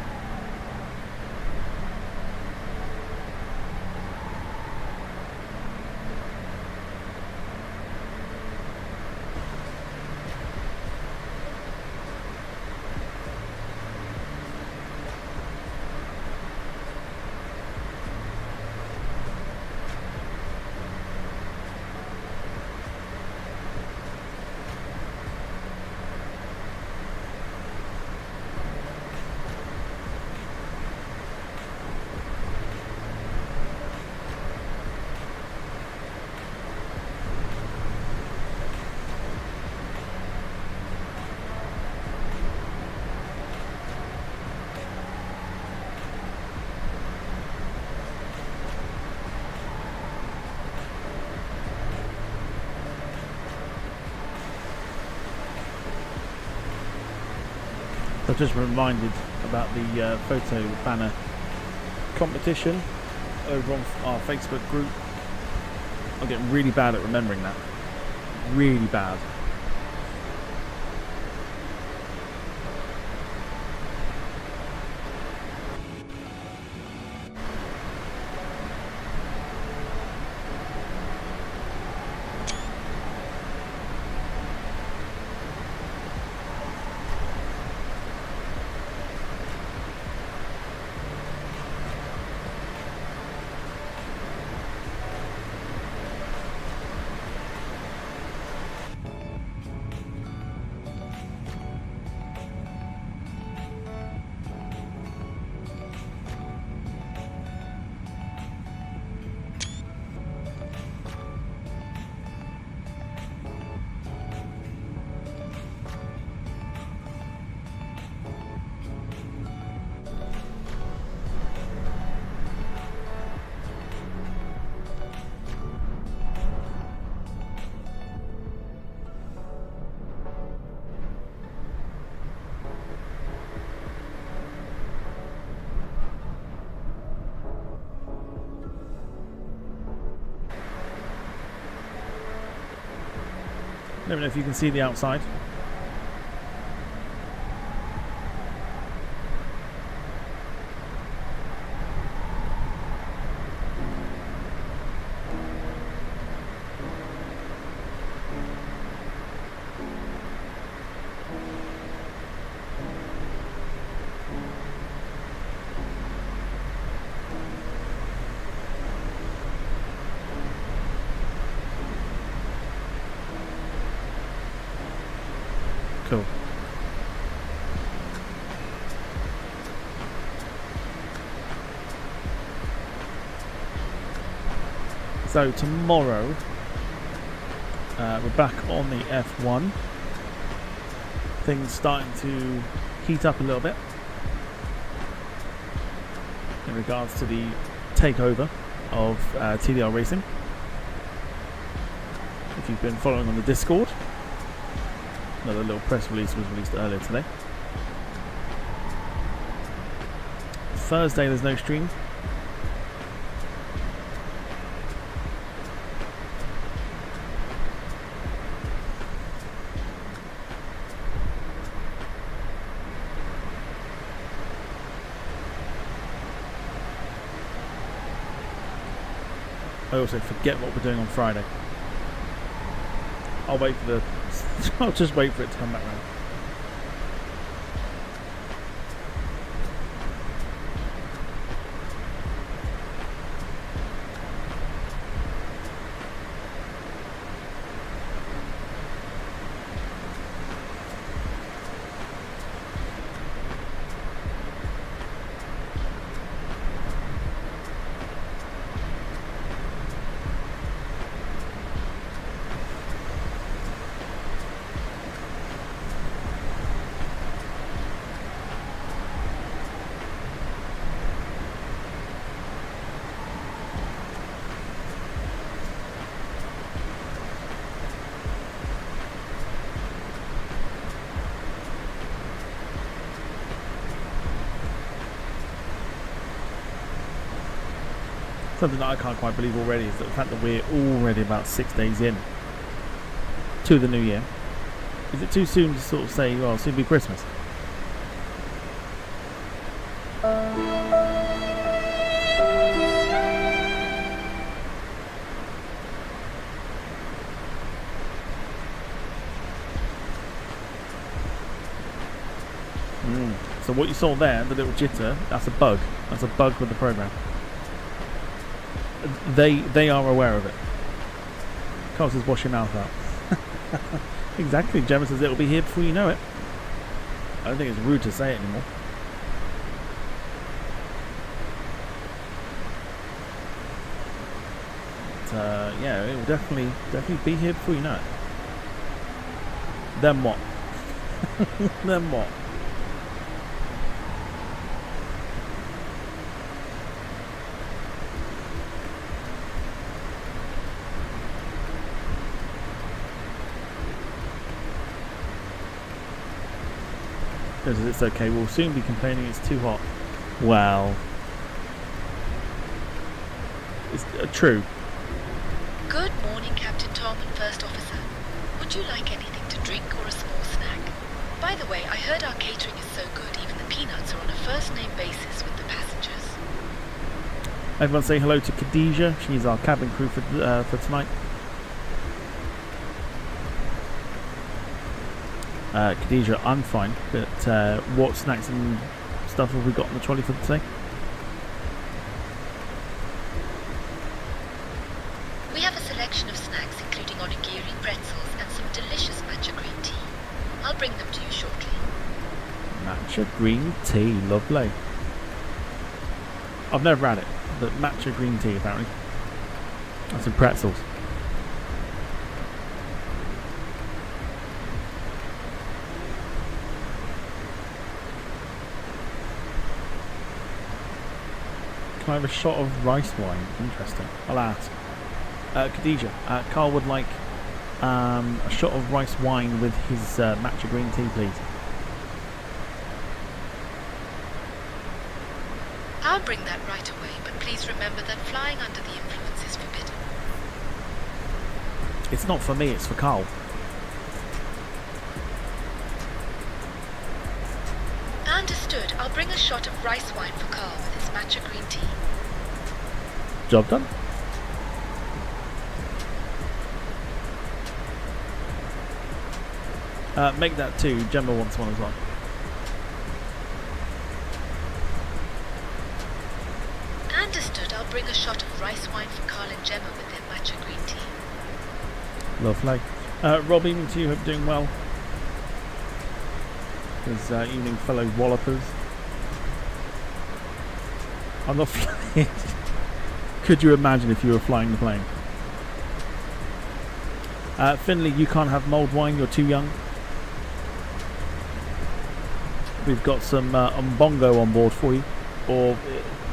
I've just reminded about the photo banner competition over on our Facebook group. I'm getting really bad at remembering that. Really bad. Let me know if you can see the outside. Cool. So tomorrow we're back on the F1. Things starting to heat up a little bit in regards to the takeover of TDR Racing. If you've been following on the Discord, another little press release was released earlier today. Thursday there's no stream. I also forget what we're doing on Friday. I'll wait for the I'll just wait for it to come back round. Something that I can't quite believe already is that the fact that we're already about 6 days in to the new year. Is it too soon to sort of say, well, soon be Christmas? So what you saw there, the little jitter, that's a bug. That's a bug with the program. They are aware of it. Carl says, wash your mouth out. Exactly. Gemma says it'll be here before you know it. I don't think it's rude to say it anymore. But, yeah, it will definitely be here before you know it. Then what? Then what? Because it's okay, we'll soon be complaining it's too hot. Well, it's true. Good morning, Captain Tom and First Officer. Would you like anything to drink or a small snack? By the way, I heard our catering is so good, even the peanuts are on a first-name basis with the passengers. Everyone say hello to Khadija. She's our cabin crew for tonight. Khadija, I'm fine, but what snacks and stuff have we got on the trolley for today? We have a selection of snacks including onigiri, pretzels and some delicious matcha green tea. I'll bring them to you shortly. Matcha green tea, lovely. I've never had it, but matcha green tea apparently. And some pretzels. Can I have a shot of rice wine? Interesting. I'll ask. Khadija, Carl would like a shot of rice wine with his matcha green tea, please. I'll bring that right away, but please remember that flying under the influence is forbidden. It's not for me, it's for Carl. shot of rice wine for Carl with his matcha green tea. Job done. Make that 2. Gemma wants one as well. Understood. I'll bring a shot of rice wine for Carl and Gemma with their matcha green tea. Lovely. Rob, evening to you. Hope you're doing well. His evening fellow wallopers. I'm not flying. Could you imagine if you were flying the plane? Finley, you can't have mulled wine. You're too young. We've got some Umbongo on board for you. Or,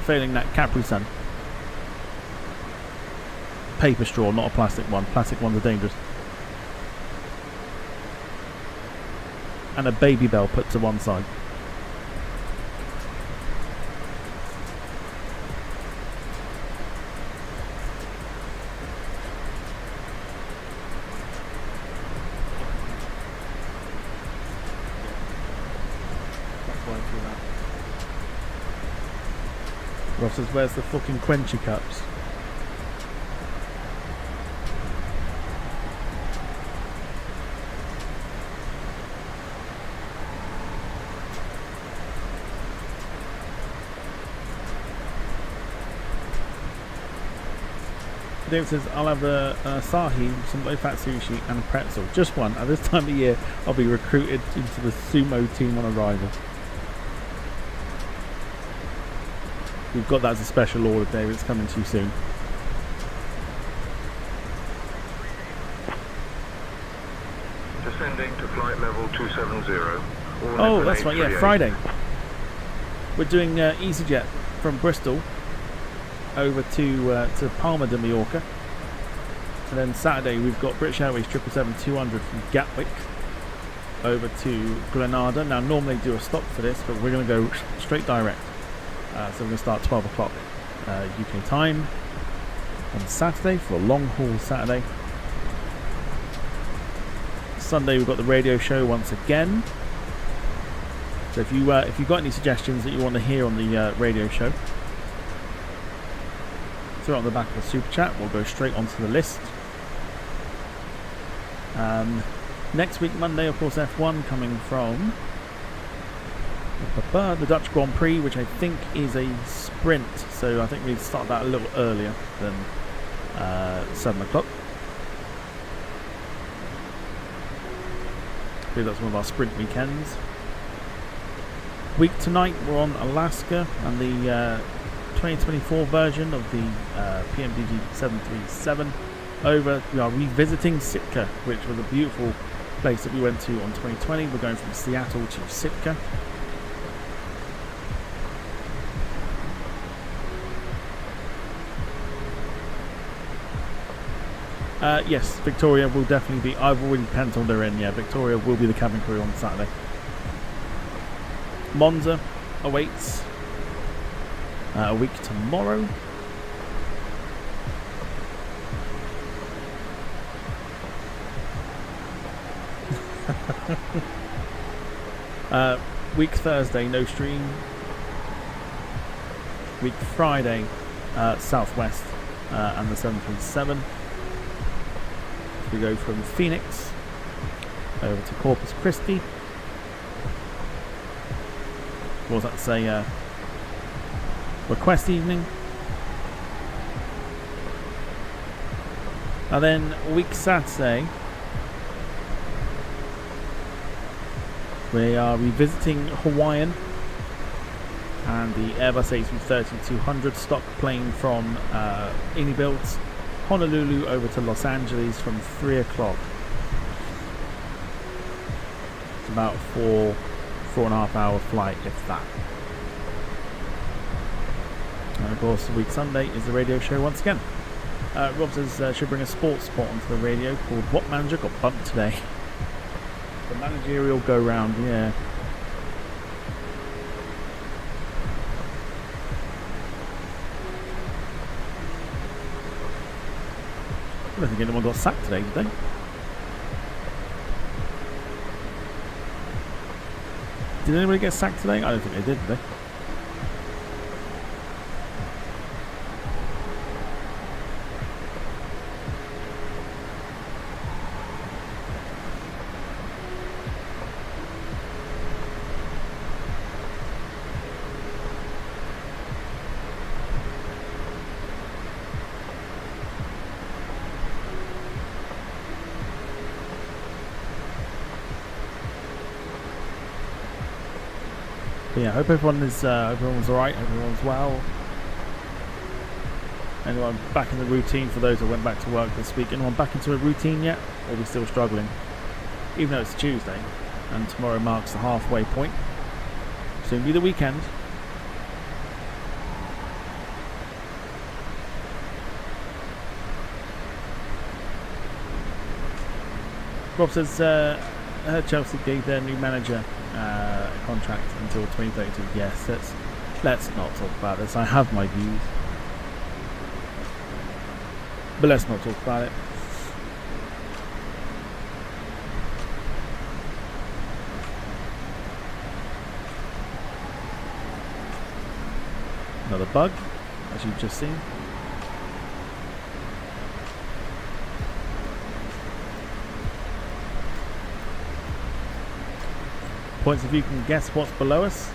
failing that, Capri-Sun. Paper straw, not a plastic one. Plastic ones are dangerous. And a baby bell put to one side. Ross says, where's the fucking quenchy cups? David says, I'll have a asahi, some low-fat sushi and a pretzel. Just one. At this time of year, I'll be recruited into the sumo team on arrival. We've got that as a special order, David. It's coming to you soon. Descending to flight level 270. Oh, that's right, yeah, Friday. We're doing EasyJet from Bristol over to Palma de Mallorca. And then Saturday we've got British Airways 777-200 from Gatwick over to Grenada. Now normally do a stop for this, but we're going to go straight direct. So we're going to start 12 o'clock UK time on Saturday for a long haul Saturday. Sunday we've got the radio show once again. So if you've got any suggestions that you want to hear on the radio show, throw it on the back of the super chat. We'll go straight onto the list. Next week Monday, of course, F1 coming from the Dutch Grand Prix, which I think is a sprint, so I think we start that a little earlier than 7 o'clock. I believe that's one of our sprint weekends. Week tonight we're on Alaska and the 2024 version of the PMDG 737 over. We are revisiting Sitka, which was a beautiful place that we went to on 2020. We're going from Seattle to Sitka. Yes, Victoria will definitely be. I've already penciled her in. Yeah, Victoria will be the cabin crew on Saturday. Monza awaits a week tomorrow. Week Thursday, no stream. Week Friday, Southwest and the 737. We go from Phoenix over to Corpus Christi. What was that to say? Request evening. And then week Saturday, we are revisiting Hawaiian and the Airbus A330-200 stock plane from Inibuilt, Honolulu over to Los Angeles from 3 o'clock. It's about 4.5 hour flight, if that. And of course, the week Sunday is the radio show once again. Rob says should bring a sports spot onto the radio called What Manager Got Bumped Today? The managerial go round, yeah. I don't think anyone got sacked today, did they? Did anybody get sacked today? I don't think they did they? But yeah, hope everyone's alright, everyone's well. Anyone back in the routine for those that went back to work this week? Anyone back into a routine yet? Or are we still struggling? Even though it's Tuesday and tomorrow marks the halfway point. Soon be the weekend. Rob says Chelsea gave their new manager a contract until 2032. Yes, let's not talk about this. I have my views, but let's not talk about it. Another bug, as you've just seen. Points if you can guess what's below us.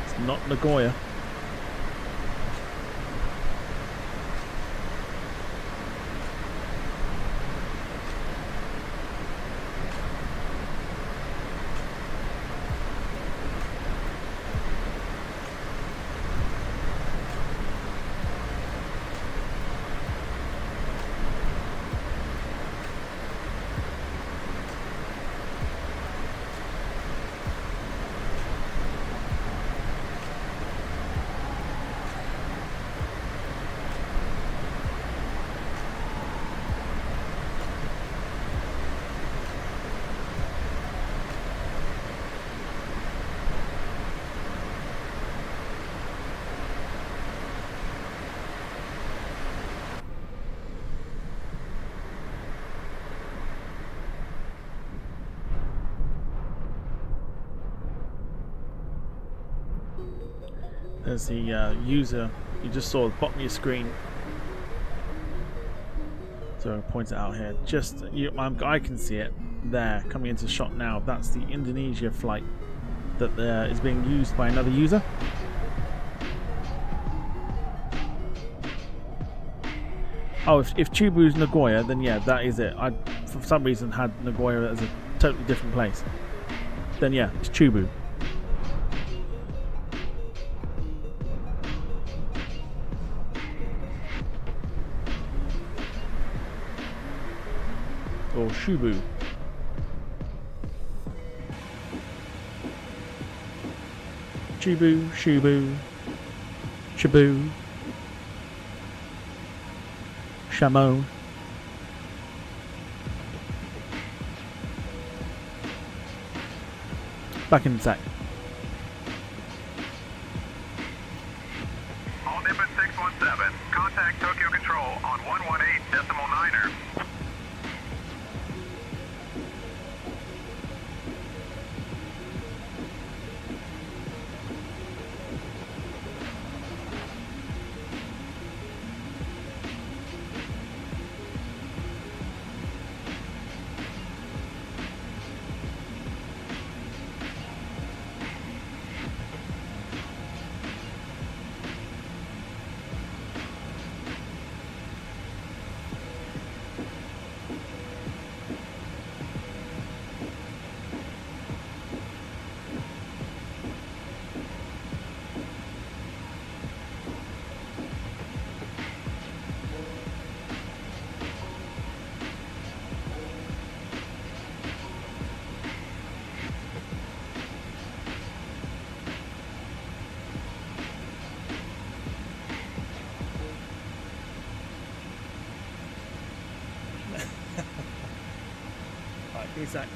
It's not Nagoya. There's the user. You just saw the bottom of your screen. So I'll point it out here. Just I can see it there coming into shot now. That's the Indonesia flight that is being used by another user. Oh, if Chubu's Nagoya, then yeah, that is it. I for some reason had Nagoya as a totally different place. Then yeah, it's Chubu. Or Shubu. Chubu, Shubu, Shabu, Shamo. Back in a sec. All Nippon 617, contact Tokyo Control on 118.9er. Right, give me a sec.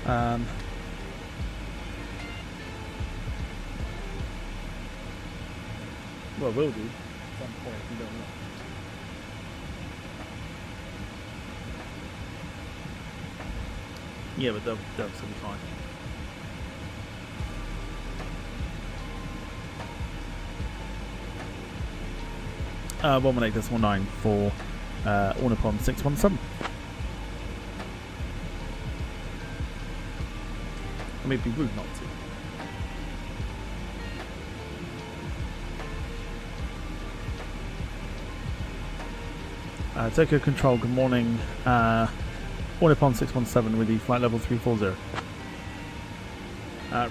Well, we'll do. At some point, we don't know. Yeah, but they'll still be fine. Uh, 118.9 for All Nippon 617. I mean, it'd be rude not to. Tokyo Control, good morning. All Nippon 617 with the flight level 340.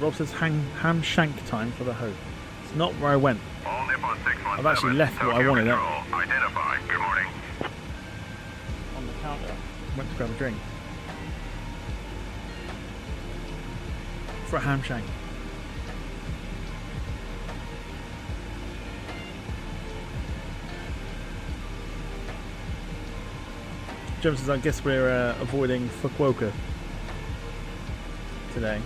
Rob says ham shank time for the Hope. It's not where I went. All Nippon 617. I've actually left what I Tokyo wanted. Control, identify. Good morning. On the counter. Went to grab a drink. For a ham shank. James says, I guess we're avoiding Fukuoka today.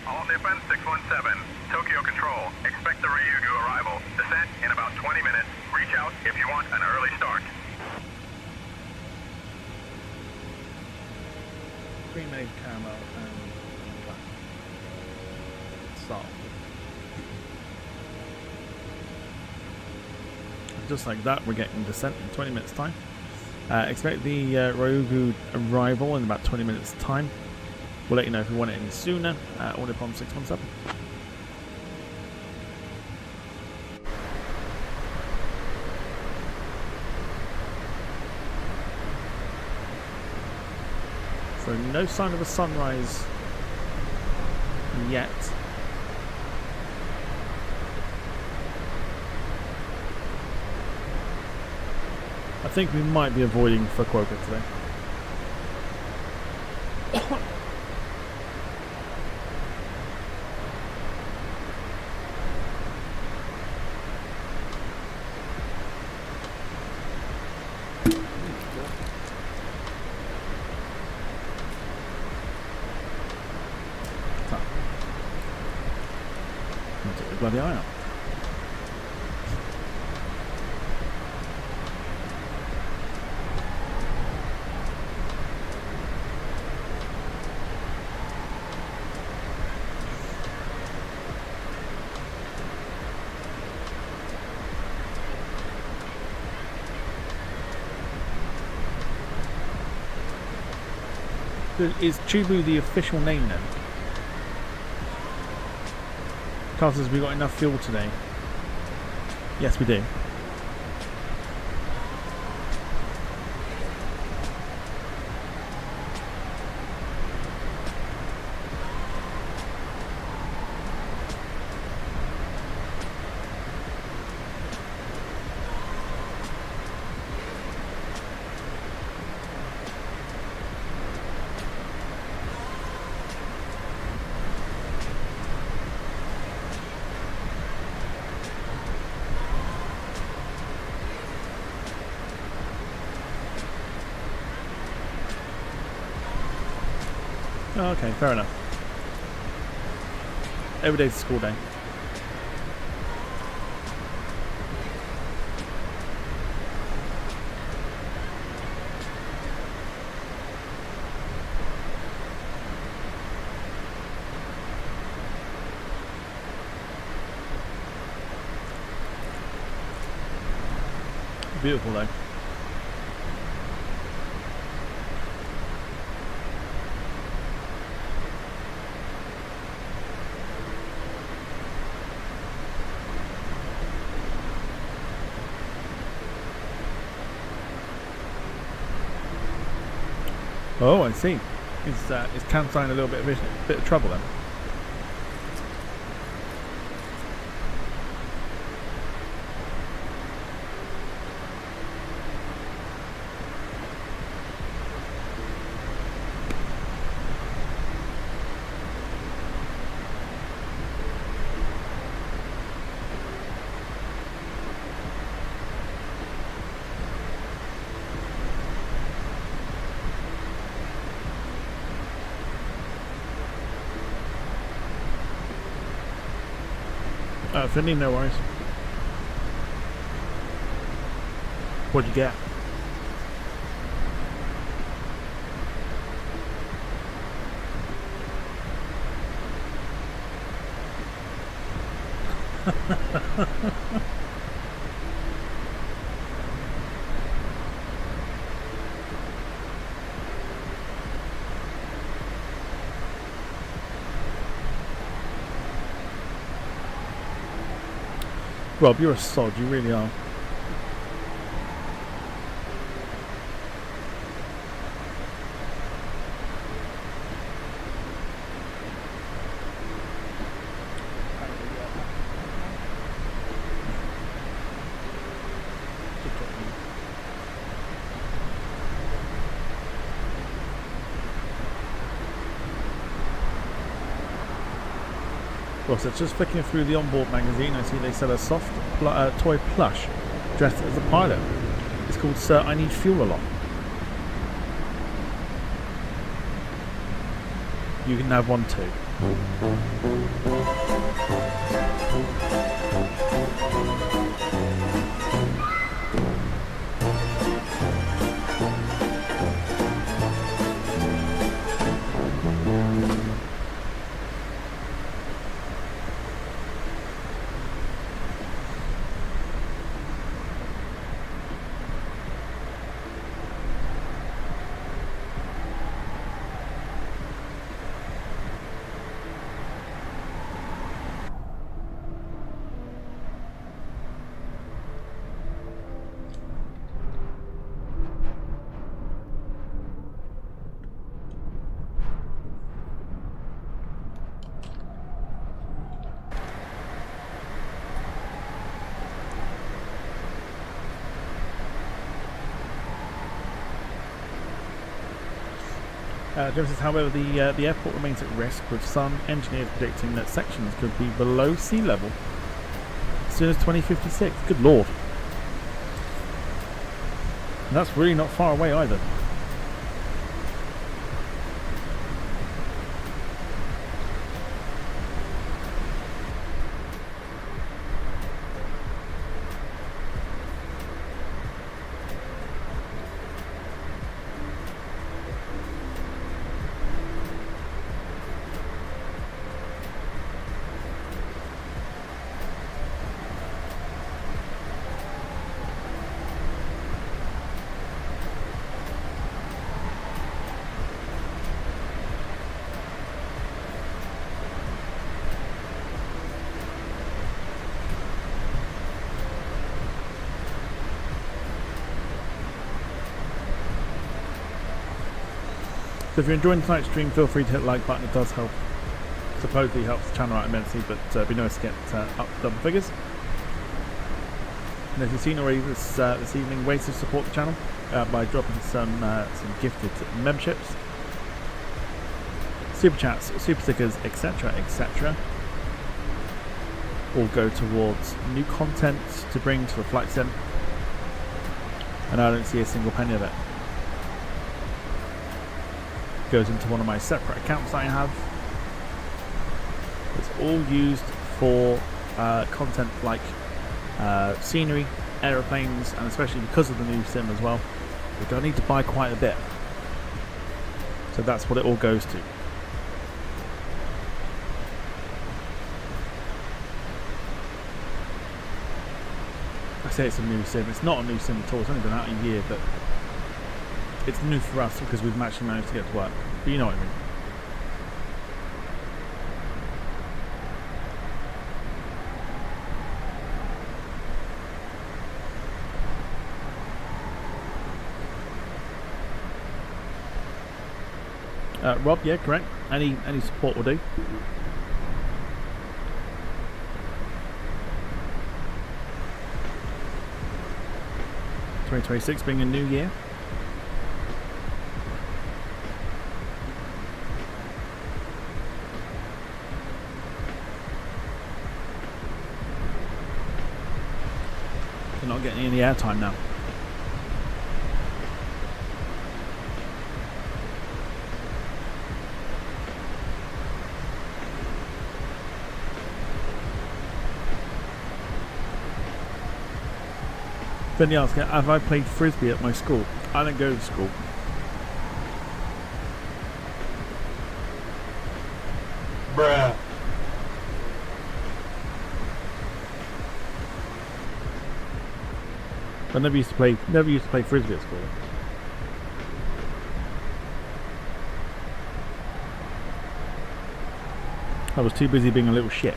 All Nippon 617. Tokyo Control. Expect the Ryugu arrival. Descent in about 20 minutes. Reach out if you want an early start. Pre-made caramel and black. Salt. Just like that, we're getting descent in 20 minutes time. Expect the Ryugu arrival in about 20 minutes time. We'll let you know if we want it any sooner. All Nippon 617. So no sign of a sunrise yet. I think we might be avoiding Fukuoka today. Take the bloody eye out. Is Chubu the official name then? Carl says we got enough fuel today. Yes, we do. Oh, okay, fair enough. Every day's a school day. Beautiful though. Oh, I see. Is Kansai in a little bit of trouble then? Finley, no worries. What'd you get? Rob, you're a sod, you really are. Well, so just flicking through the onboard magazine, I see they sell a soft toy plush dressed as a pilot. It's called Sir, I Need Fuel a Lot. You can have one too. James says, however, the airport remains at risk, with some engineers predicting that sections could be below sea level as soon as 2056. Good lord. And that's really not far away either. So if you're enjoying tonight's stream, feel free to hit the like button. It does help. Supposedly helps the channel out immensely, but it'd be nice to get up double figures. And as you've seen already this evening, ways to support the channel by dropping some gifted memberships, super chats, super stickers, etc., etc. All go towards new content to bring to the flight sim, and I don't see a single penny of it. Goes into one of my separate accounts that I have. It's all used for content like scenery, aeroplanes, and especially because of the new sim as well, which I need to buy quite a bit. So that's what it all goes to. I say it's a new sim. It's not a new sim at all. It's only been out a year, but it's new for us because we've actually managed to get to work. But you know what I mean. Rob, yeah, correct. Any support will do. (2026) being a new year. They're not getting any airtime now. Then he asked, have I played frisbee at my school? I don't go to school. Bruh. I never used to play frisbee at school. I was too busy being a little shit.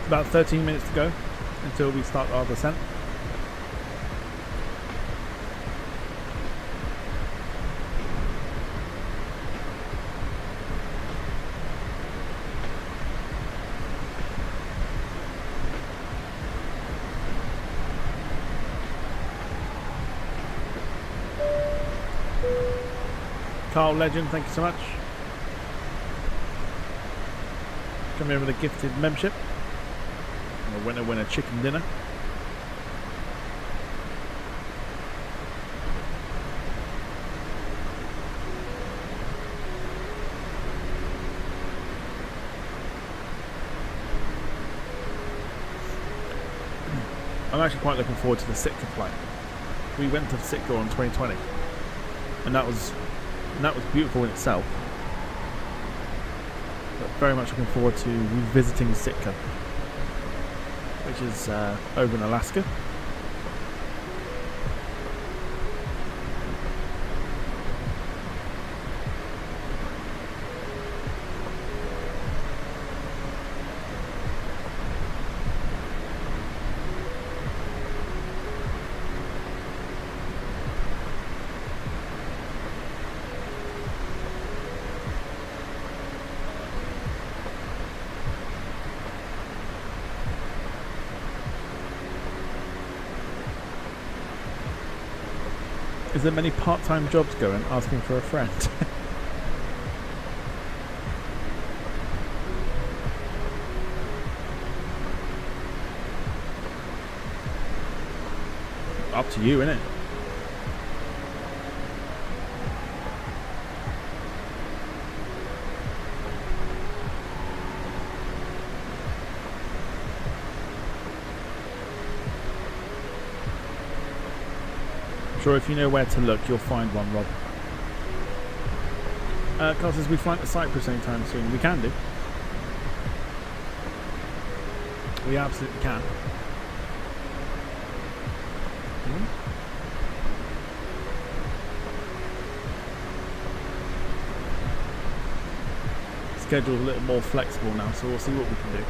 About 13 minutes to go until we start our descent. Carl Legend, thank you so much. Come in with a gifted membership. A winner chicken dinner. I'm actually quite looking forward to the Sitka flight. We went to Sitka in 2020, and that was beautiful in itself. But very much looking forward to revisiting Sitka, which is over in Alaska. Is there many part-time jobs going? Asking for a friend. Up to you, innit? Sure, if you know where to look, you'll find one, Rob. Carl says we fly to Cyprus anytime soon. We can do. We absolutely can. Schedule's a little more flexible now, so we'll see what we can do.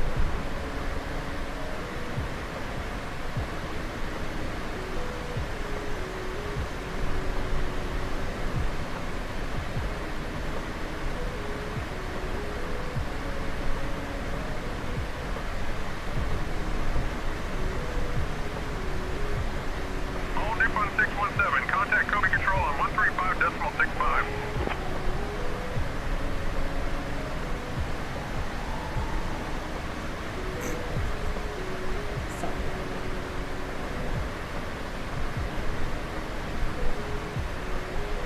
All Nippon 617, contact Kobe Control on 135.65.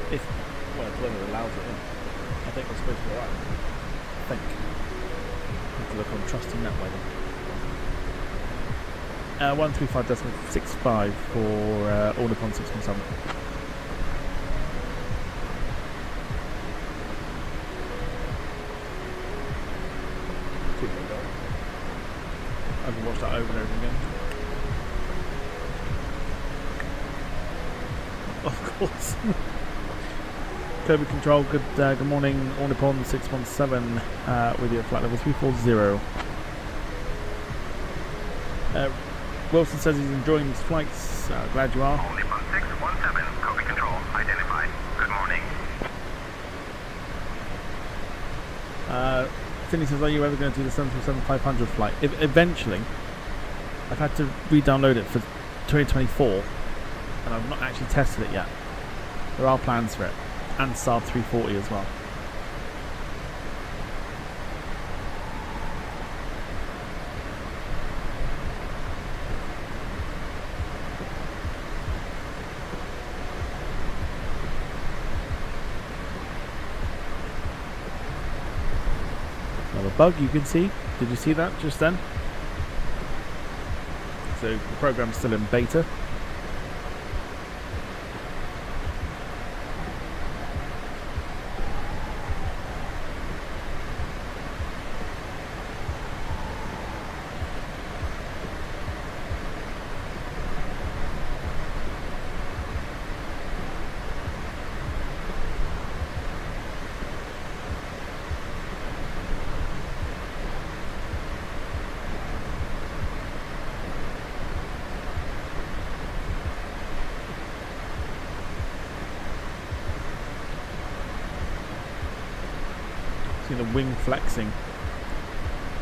If, well, if weather allows it in. I think we're supposed to be alright. I think. Have to look on trusting that way. 135.65 for All Nippon 617. I can watch that over and over again. Of course. Kobe Control, good morning. All Nippon 617 with you at flight level 340. Wilson says he's enjoying his flights. Glad you are. All Nippon 617, copy control, identified. Good morning. Finney says, are you ever going to do the 777-500 flight? Eventually. I've had to re-download it for 2024, and I've not actually tested it yet. There are plans for it, and Saab 340 as well. Another bug you can see. Did you see that just then? So the program's still in beta. See the wing flexing,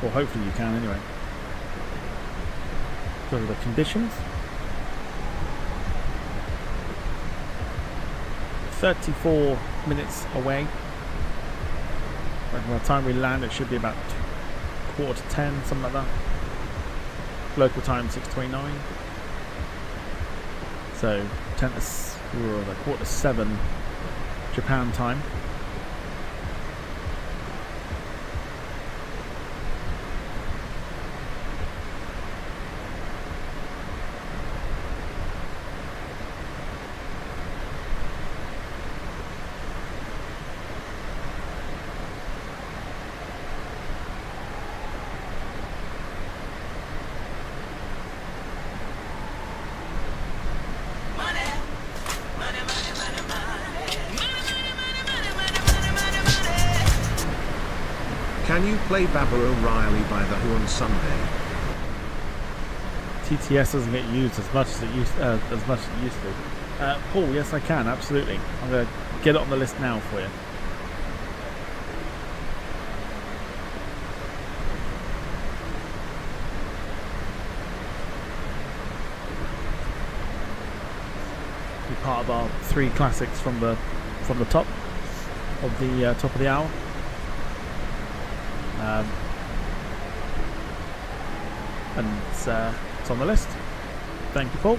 or hopefully you can anyway. So the conditions. 34 minutes away. By the time we land, it should be about 9:45, something like that. Local time 6:29. So 6:45 Japan time. Can you play Baba O'Reilly by The Who on Sunday? TTS doesn't get used as much as it used to. Paul, yes I can, absolutely. I'm going to get it on the list now for you. Be part of our 3 classics from the top of the hour. And it's on the list. Thank you, Paul.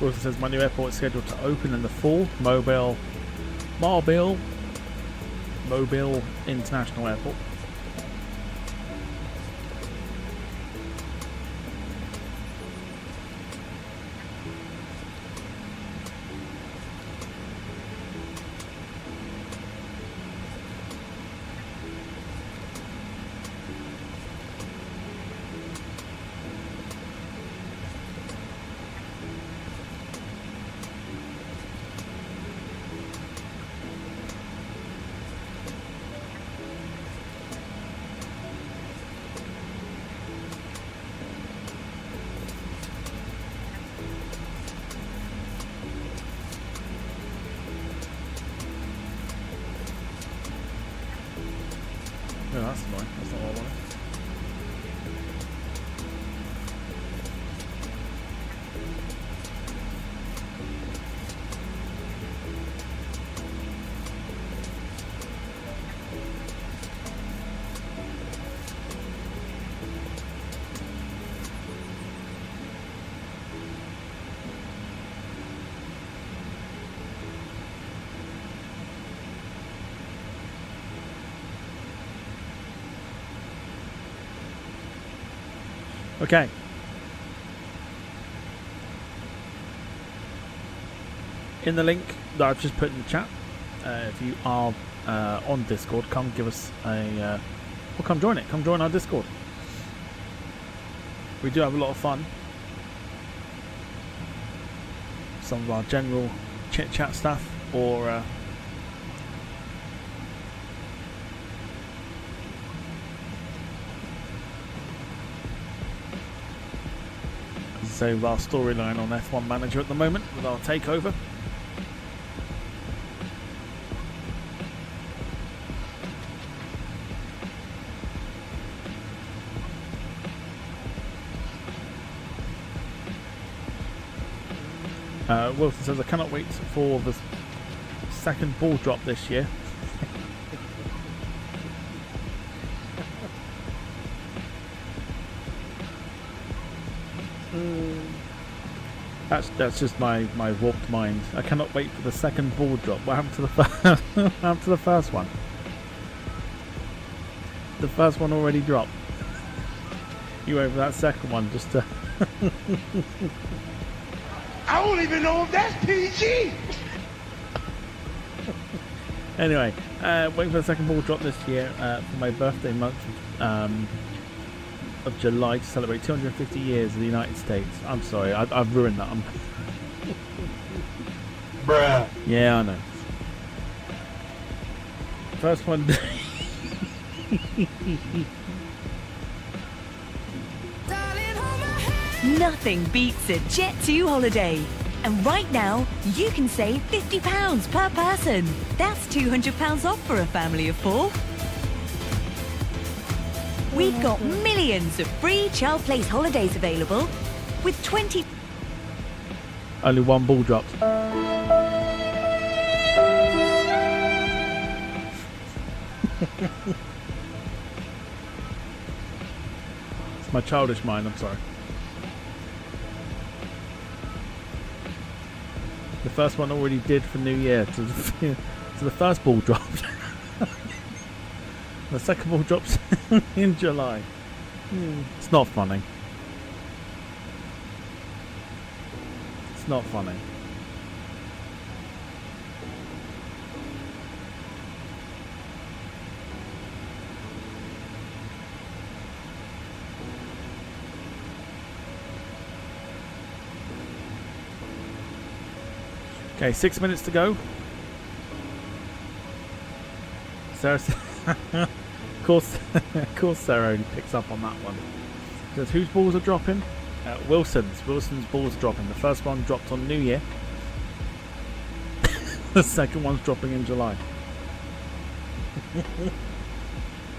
Also says my new airport is scheduled to open in the fall. Mobile International Airport. No, that's annoying. That's not what I wanted. Okay. in the link that I've just put in the chat. If you are on Discord, come give us a... well, come join it. Come join our Discord. We do have a lot of fun. Some of our general chit-chat stuff, or... so our storyline on F1 Manager at the moment with our takeover. Wilson says, I cannot wait for the second ball drop this year. That's just my warped mind. I cannot wait for the second ball drop. What happened to the first? What happened to the first one? The first one already dropped. You wait for that second one just to... I don't even know if that's PG. Anyway, waiting for the second ball drop this year for my birthday month of July to celebrate 250 years of the United States. I'm sorry, I've ruined that. Bruh. Yeah, I know. First one. Nothing beats a Jet2 holiday. And right now, you can save £50 per person. That's £200 off for a family of 4. We've got millions of free child place holidays available with 20... Only one ball dropped. It's my childish mind, I'm sorry. The first one already did for New Year, so the first ball dropped. The second ball drops in July. It's not funny. It's not funny. Okay, 6 minutes to go. Sarah, of course, Sarah only picks up on that one. Says, whose balls are dropping? Wilson's. Wilson's balls are dropping. The first one dropped on New Year. The second one's dropping in July.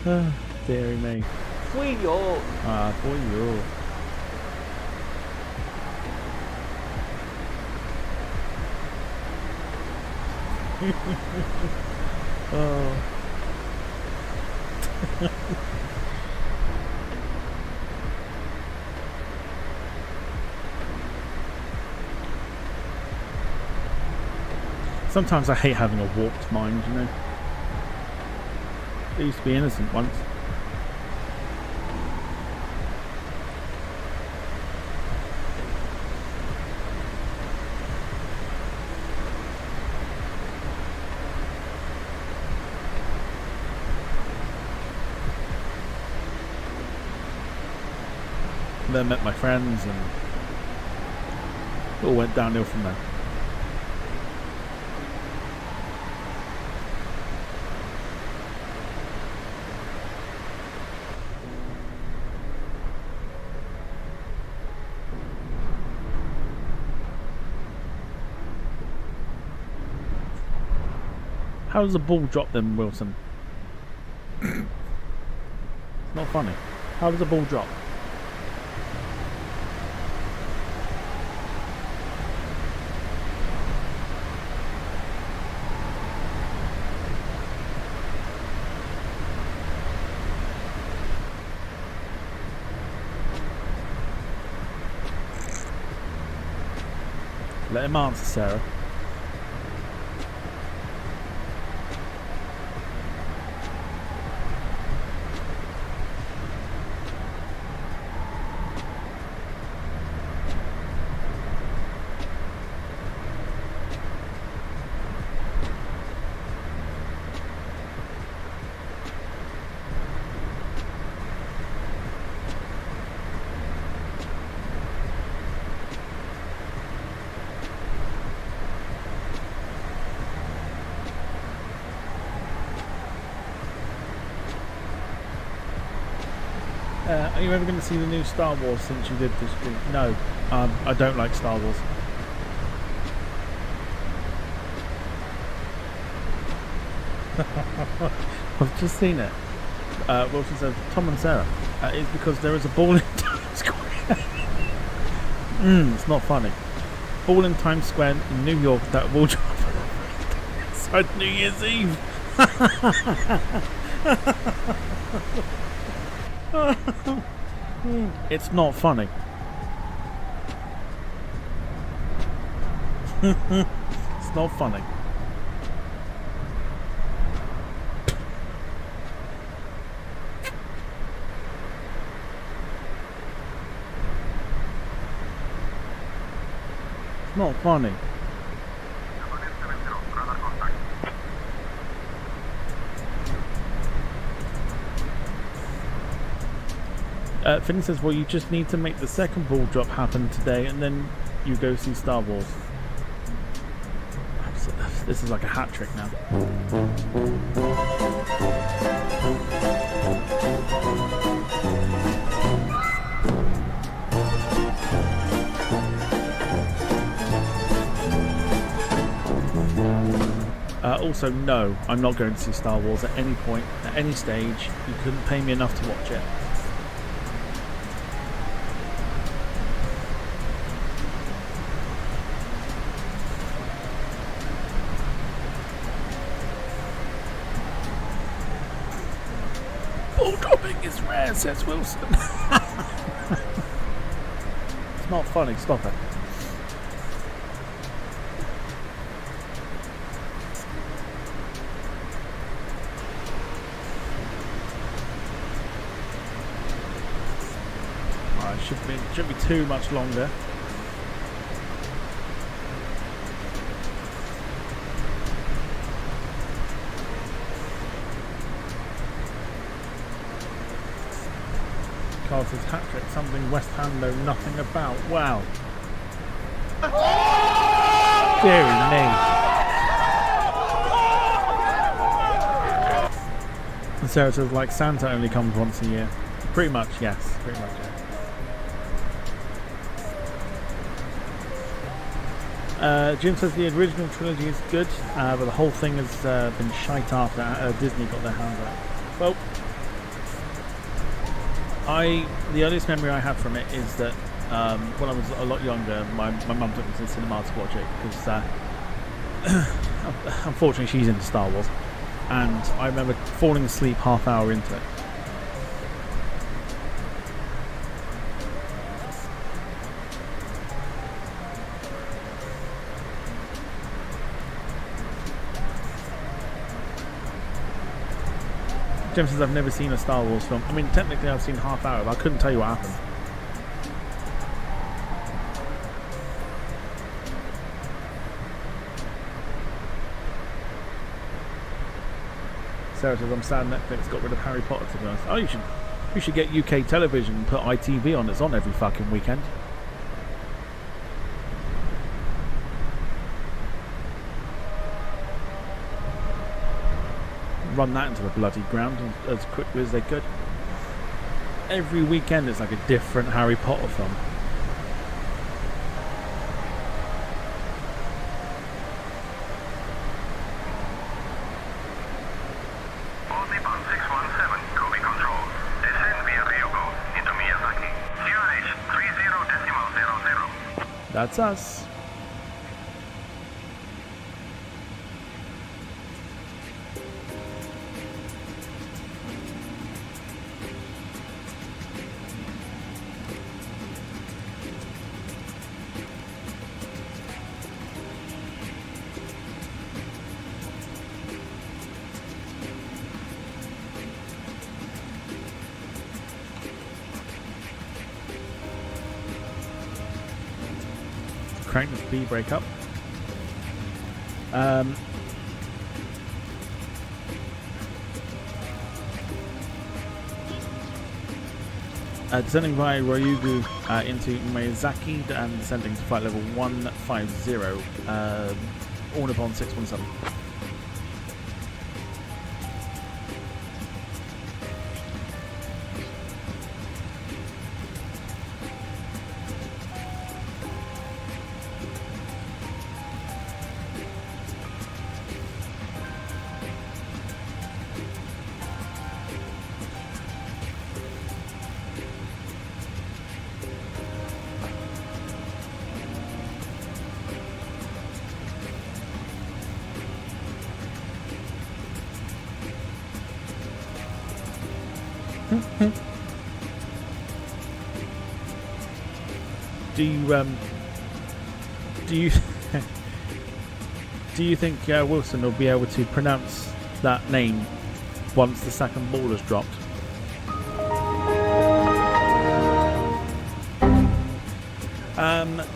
Oh, dearie me. Fui yo. Ah, for you. Oh. Sometimes I hate having a warped mind, you know. I used to be innocent once. Then met my friends and it all went downhill from there. How does the ball drop then, Wilson? It's not funny. How does the ball drop? Let him answer, Sarah. Are you ever going to see the new Star Wars since you did this stream? No, I don't like Star Wars. I've just seen it. Wilson says, Tom and Sarah, it's because there is a ball in Times Square. It's not funny. Ball in Times Square in New York that will drop inside New Year's Eve. It's not funny. It's not funny. It's not funny. Finn says, well, you just need to make the second ball drop happen today and then you go see Star Wars. This is like a hat trick now. Also, no, I'm not going to see Star Wars at any point, at any stage. You couldn't pay me enough to watch it. Ball dropping is rare, says Wilson. It's not funny, stop it. Shouldn't be too much longer. Carl says hat-trick, something West Ham know nothing about. Wow. Deary me. And Sarah says, like Santa only comes once a year. Pretty much, yes. Pretty much, yes. Jim says the original trilogy is good, but the whole thing has been shite after Disney got their hands on it. Well, the earliest memory I have from it is that when I was a lot younger, my mum took me to the cinema to watch it because unfortunately she's into Star Wars, and I remember falling asleep half hour into it. Jim says I've never seen a Star Wars film. I mean, technically I've seen half hour, but I couldn't tell you what happened. Sarah says I'm sad Netflix got rid of Harry Potter, to be honest. Oh, you should get UK television and put ITV on. It's on every fucking weekend. Run that into the bloody ground as quickly as they could. Every weekend it's like a different Harry Potter film. All Nippon 617, Kobe Control. Descend via Ryugo into Miyazaki. QNH 30.00. That's us. Crank the speed brake up. Descending via Ryugu into Miyazaki and descending to flight level 150. All Nippon 617. Do you do you think Wilson will be able to pronounce that name once the second ball is dropped?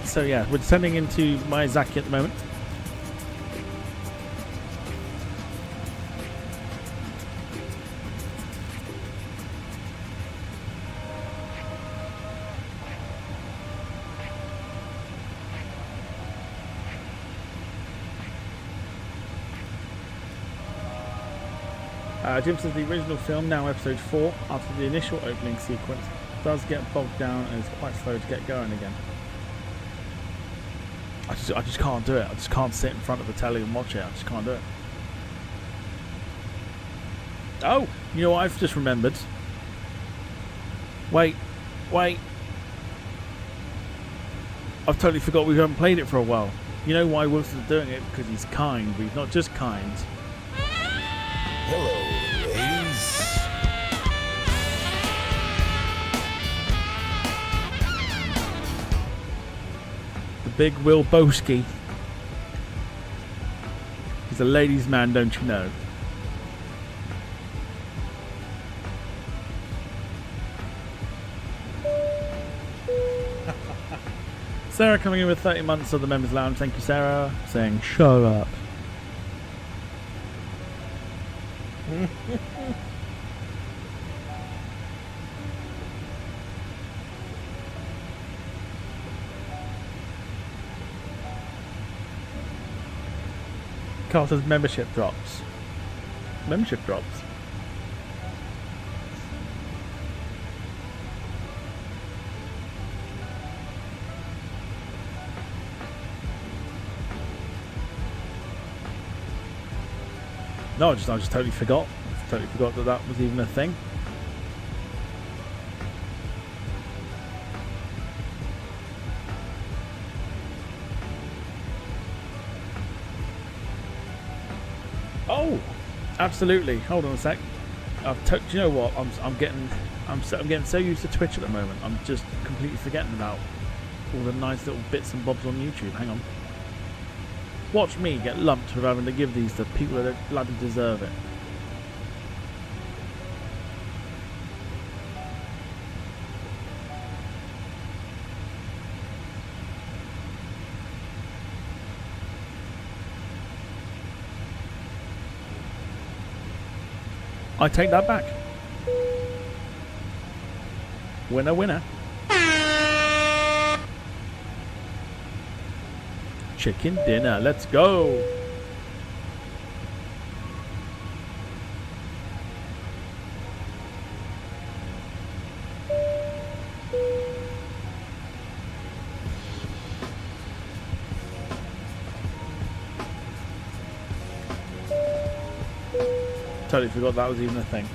So yeah, we're descending into Miyazaki at the moment. Jim says the original film, now episode 4, after the initial opening sequence, does get bogged down and is quite slow to get going again. I just can't do it. I just can't sit in front of the telly and watch it. I just can't do it. Oh, you know what I've just remembered? Wait. I've totally forgot we haven't played it for a while. You know why Wilson's doing it? Because he's kind, but he's not just kind. Hello, ladies. The big Will Boski. He's a ladies' man, don't you know? Sarah coming in with 30 months of the Members Lounge. Thank you, Sarah. Saying, shut up. Carter's membership drops. Membership drops. No, I just totally forgot. Totally forgot that was even a thing. Oh, absolutely. Hold on a sec. Do you know what? I'm getting so used to Twitch at the moment. I'm just completely forgetting about all the nice little bits and bobs on YouTube. Hang on. Watch me get lumped with having to give these to people that bloody deserve it. I take that back. Winner, winner. Chicken dinner, let's go. Totally forgot that was even a thing.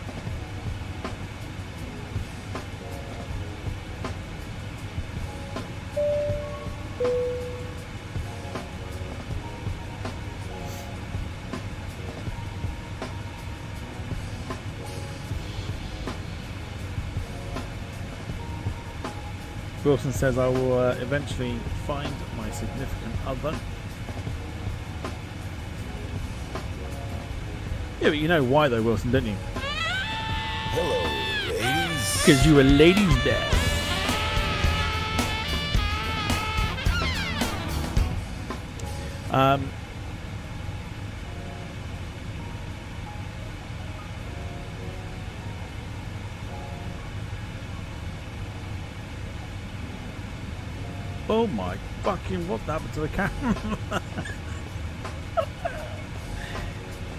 Wilson says I will eventually find my significant other. Yeah, but you know why though, Wilson, don't you? Hello, ladies. Because you were ladies there. Oh my fucking, what happened to the camera?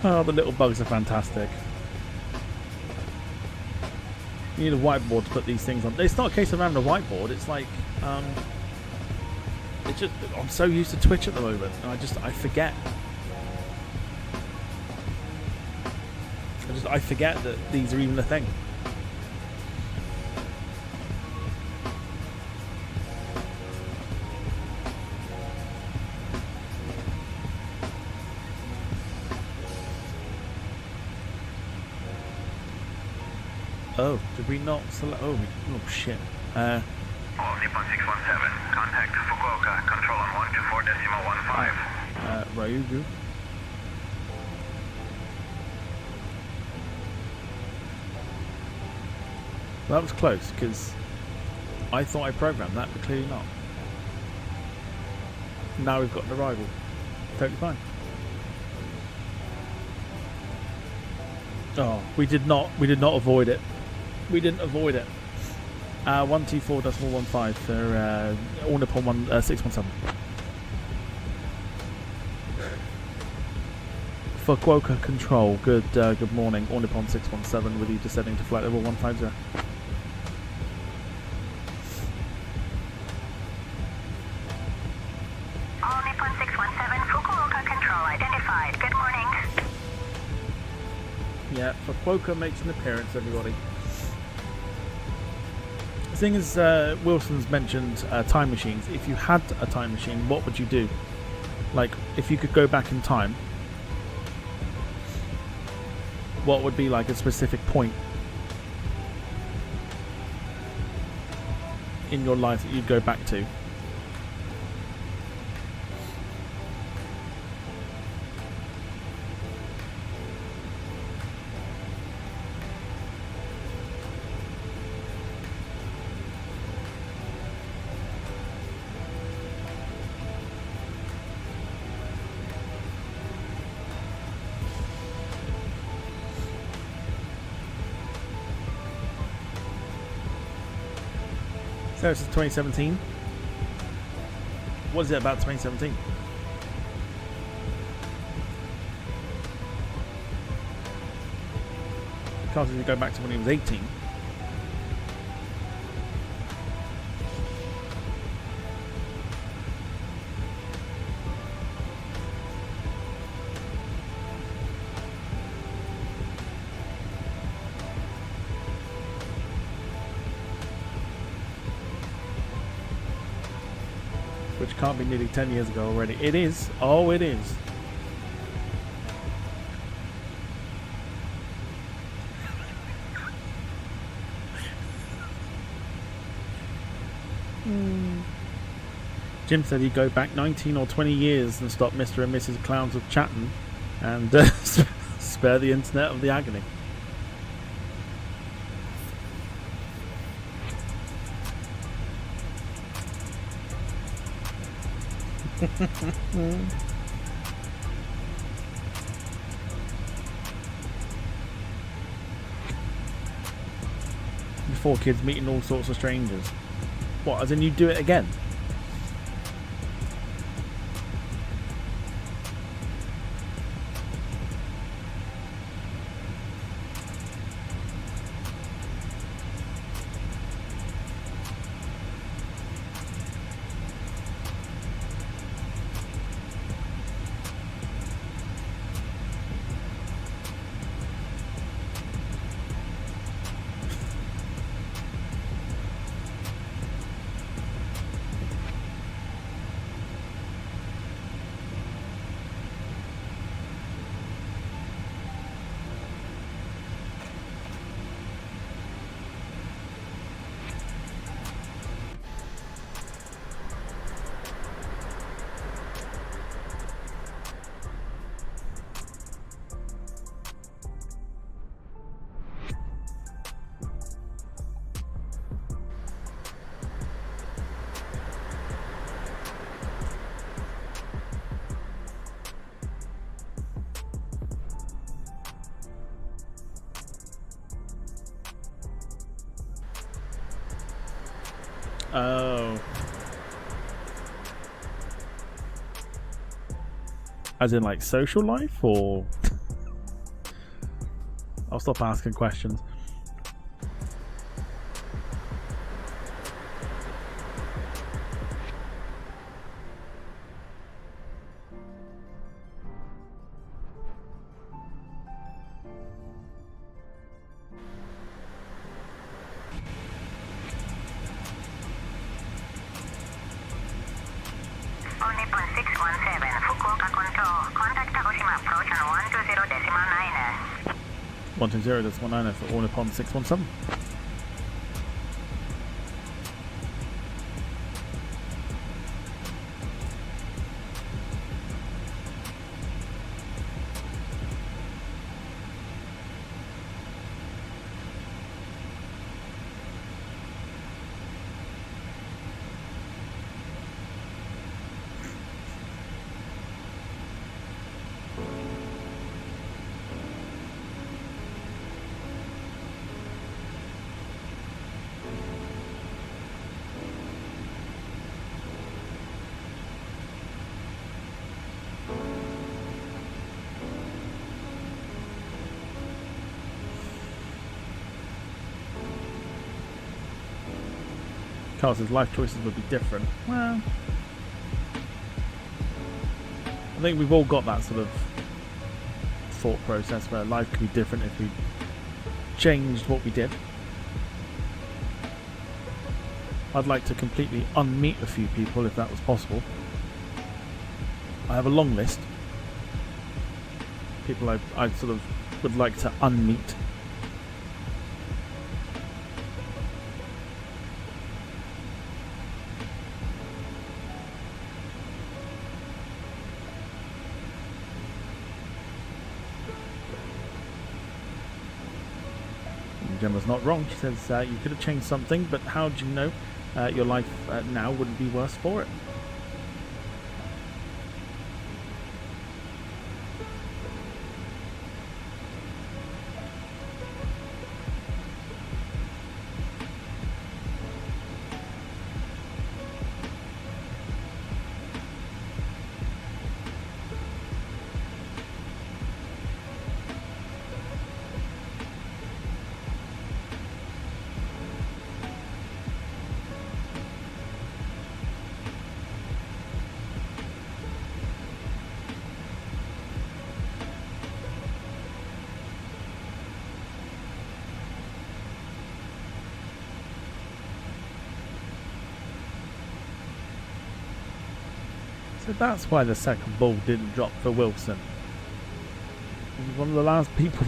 Oh, the little bugs are fantastic. You need a whiteboard to put these things on. It's not a case of having a whiteboard, it's like, it's just, I'm so used to Twitch at the moment, and I forget. I forget that these are even a thing. Oh, did we not select? Oh, shit. All Nippon 617, contact Fukuoka, control on 124.15. Ryugu. Well, that was close, because I thought I programmed that, but clearly not. Now we've got an arrival. Totally fine. Oh, we did not avoid it. We didn't avoid it. 124.15 for All Nippon 617. Fukuoka control. Good morning. All Nippon 617 with you descending to flight level 150. All Nippon 617, Fukuoka control identified. Good morning. Yeah, Fukuoka makes an appearance, everybody. The thing is, Wilson's mentioned time machines. If you had a time machine, what would you do? Like, if you could go back in time, what would be like a specific point in your life that you'd go back to? So this is 2017. What is it about 2017? Can't really go back to when he was 18. Which can't be nearly 10 years ago already. It is. Oh, it is. Jim said he'd go back 19 or 20 years and stop Mr. and Mrs. Clowns of chatting and spare the internet of the agony. Before kids meeting all sorts of strangers. What, as in you do it again? Oh. As in like social life, or I'll stop asking questions. All Nippon 617, Fukuoka control. Contact Takushima approach on 120.9. 120, that's 19 for All Nippon 617. Carl says life choices would be different. Well, I think we've all got that sort of thought process where life could be different if we changed what we did. I'd like to completely unmeet a few people if that was possible. I have a long list. People I sort of would like to unmeet. Gemma's not wrong. She says you could have changed something, but how do you know your life now wouldn't be worse for it? So that's why the second ball didn't drop for Wilson. He was one of the last people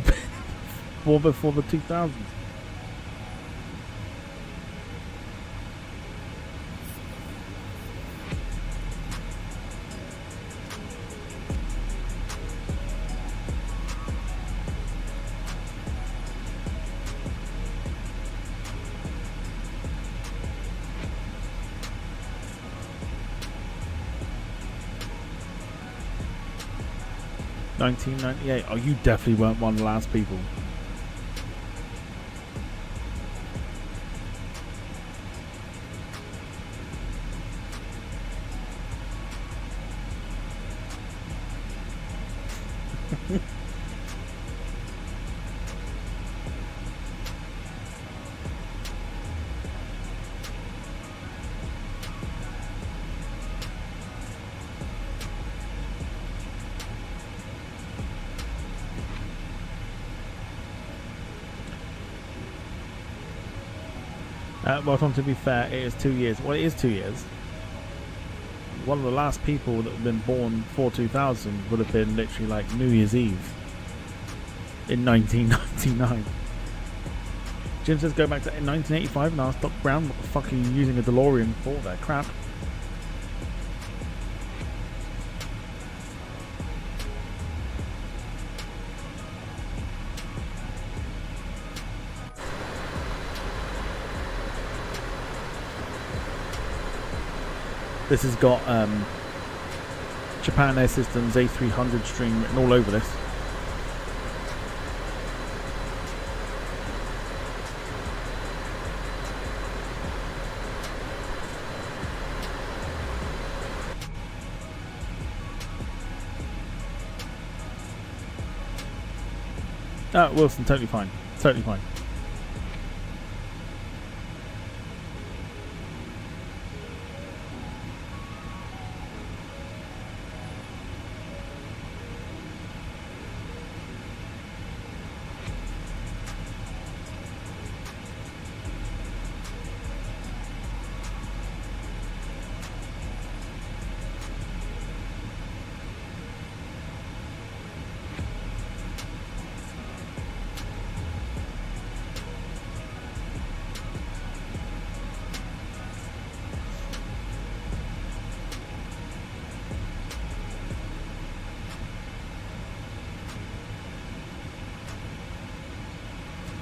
born before the 2000s. $1998. Oh, you definitely weren't one of the last people. Well, Tom, to be fair, it is 2 years. Well, it is 2 years. One of the last people that have been born before 2000 would have been literally like New Year's Eve in 1999. Jim says go back to 1985 and ask Doc Brown what the fuck are you using a DeLorean for there? Crap. This has got Japan Air Systems A300 string written all over this. Wilson, totally fine. Totally fine.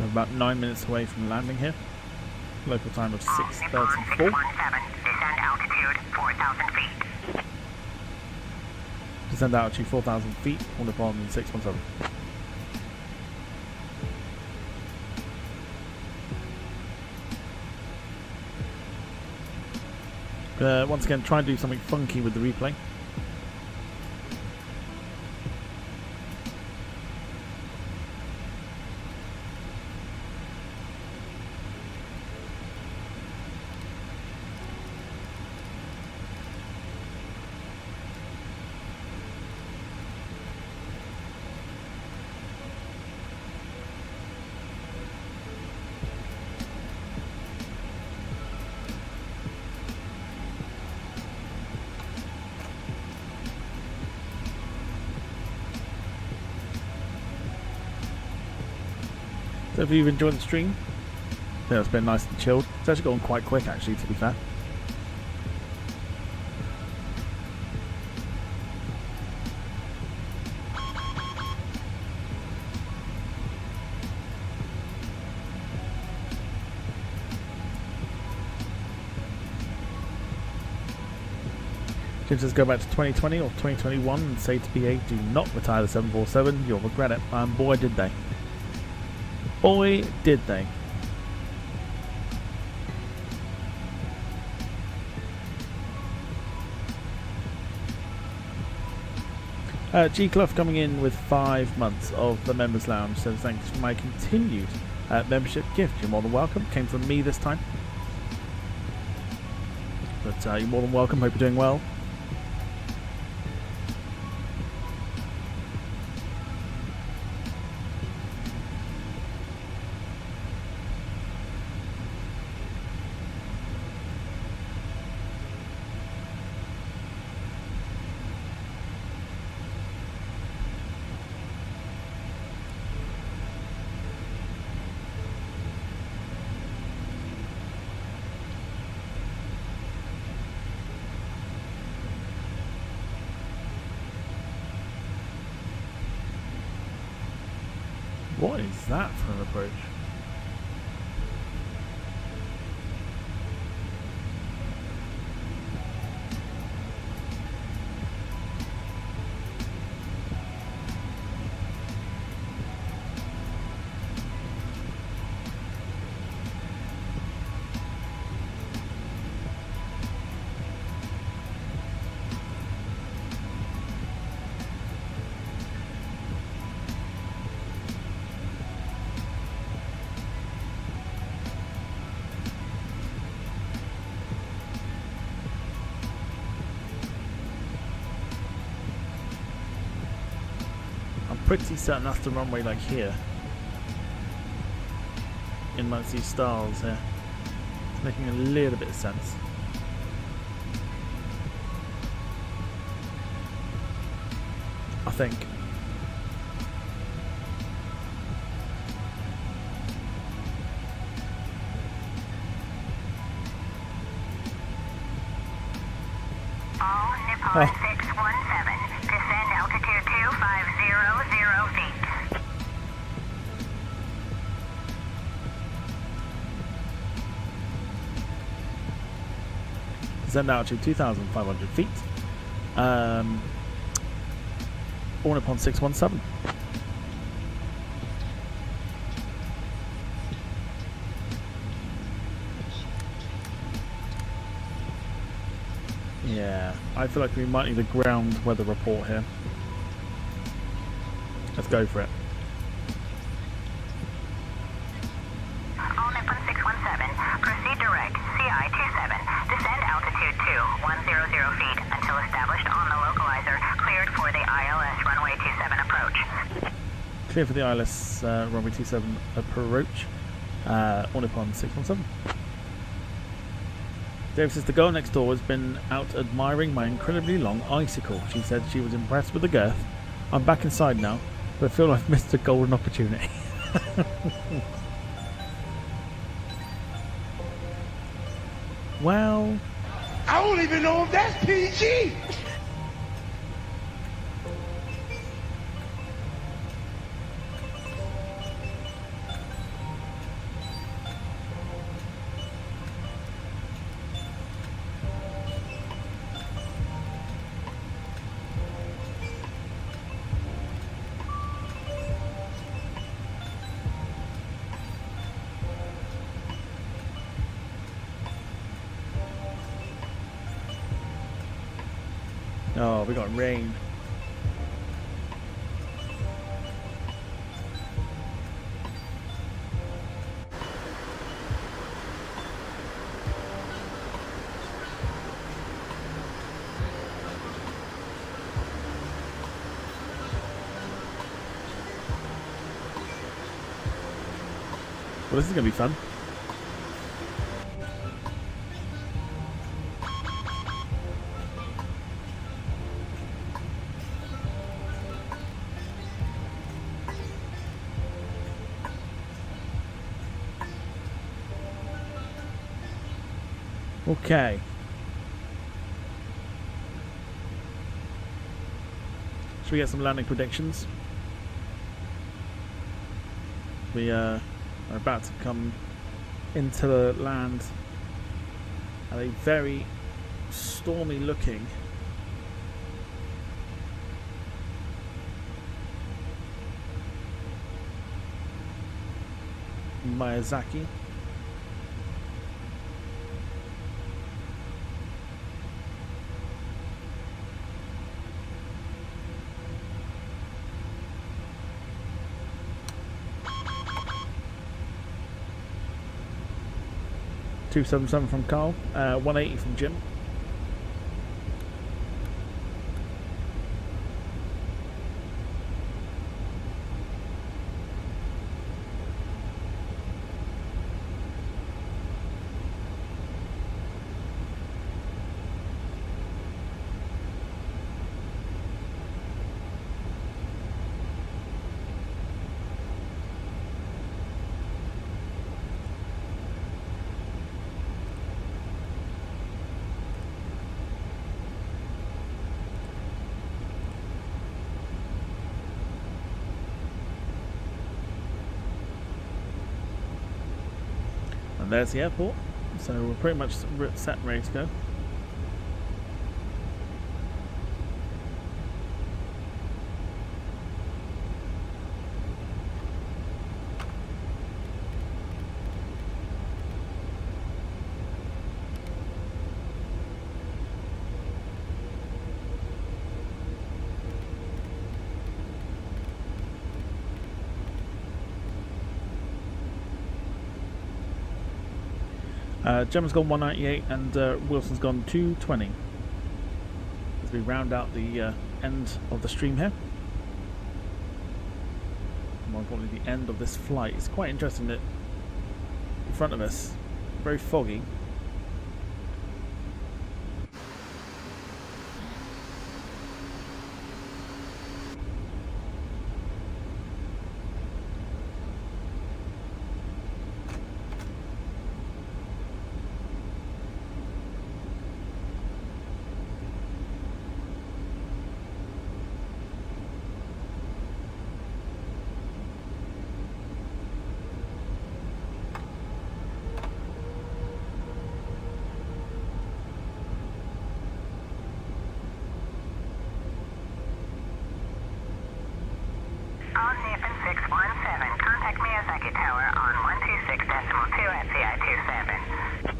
We're about 9 minutes away from landing here. Local time of All Nippon 6:34. 617, descend altitude 4,000 feet. Descend altitude 4,000 feet. All Nippon 617. Once again, try and do something funky with the replay. So if you've enjoyed the stream, I think it's been nice and chilled. It's actually gone quite quick, actually, to be fair. Jim says go back to 2020 or 2021 and say to BA, do not retire the 747, you'll regret it. And boy did they. Boy, did they. G Clough coming in with 5 months of the Members Lounge. So thanks for my continued membership gift. You're more than welcome. Came from me this time. But you're more than welcome. Hope you're doing well. What is that for an approach? Pretty certain that's the runway like here in amongst these stars here. It's making a little bit of sense. I think. All Nippon 617, descend altitude 2500 feet. Descend altitude 2,500 feet. All Nippon 617. Yeah, I feel like we might need a ground weather report here. Let's go for it. All Nippon 617, proceed direct, CI 27, descend altitude 2100 feet until established on the localizer, cleared for the ILS runway 27 approach. Clear for the ILS runway 27 approach. All Nippon 617. Dave says the girl next door has been out admiring my incredibly long icicle. She said she was impressed with the girth. I'm back inside now, but I feel I've missed a golden opportunity. Well, I don't even know if that's PG. Oh, we got rain. Well, this is going to be fun. Okay. Should we get some landing predictions? We are about to come into the land at a very stormy looking Miyazaki. $277 from Carl, 180 from Jim. And there's the airport, so we're pretty much set and ready to go. Gemma's gone 198 and Wilson's gone 220 as we round out the end of the stream here. More importantly, the end of this flight. It's quite interesting that in front of us, very foggy. All Nippon 617, contact Miyazaki Tower on 126.2 at CI 27.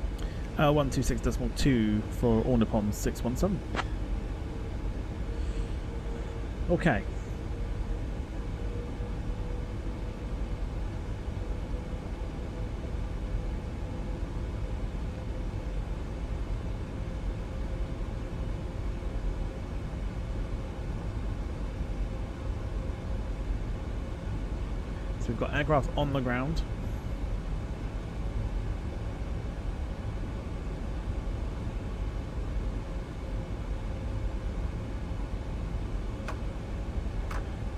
126.2 for All Nippon 617. Okay. So we've got aircraft on the ground.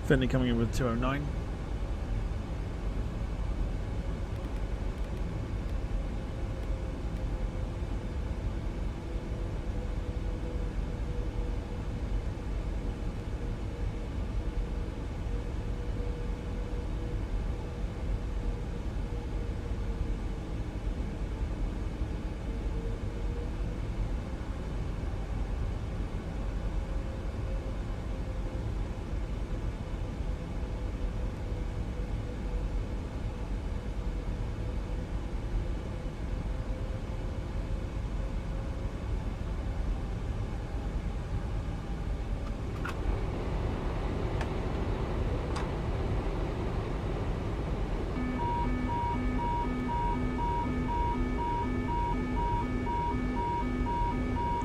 Finley coming in with 209.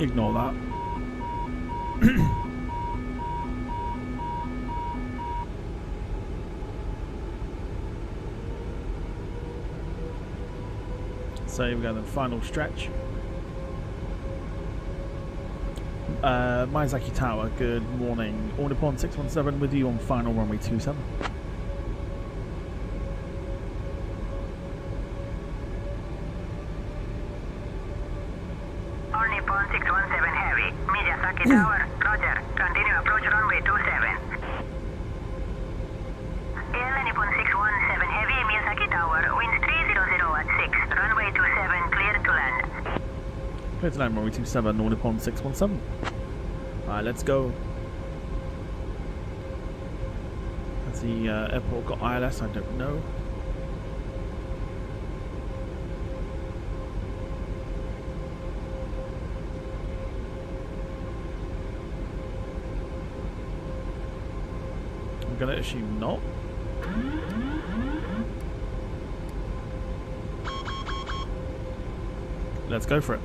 Ignore that. So we got the final stretch. Miyazaki Tower, good morning. All Nippon 617 with you on final runway 27. All Nippon 617 Heavy, Miyazaki Tower, roger. Continue approach runway 27. All Nippon 617 Heavy, Miyazaki Tower, winds 300 at 6, runway 27, clear to land. Clear to land, runway 27, All Nippon 617. Alright, let's go. Has the airport got ILS? I don't know. I'm gonna assume not. Let's go for it.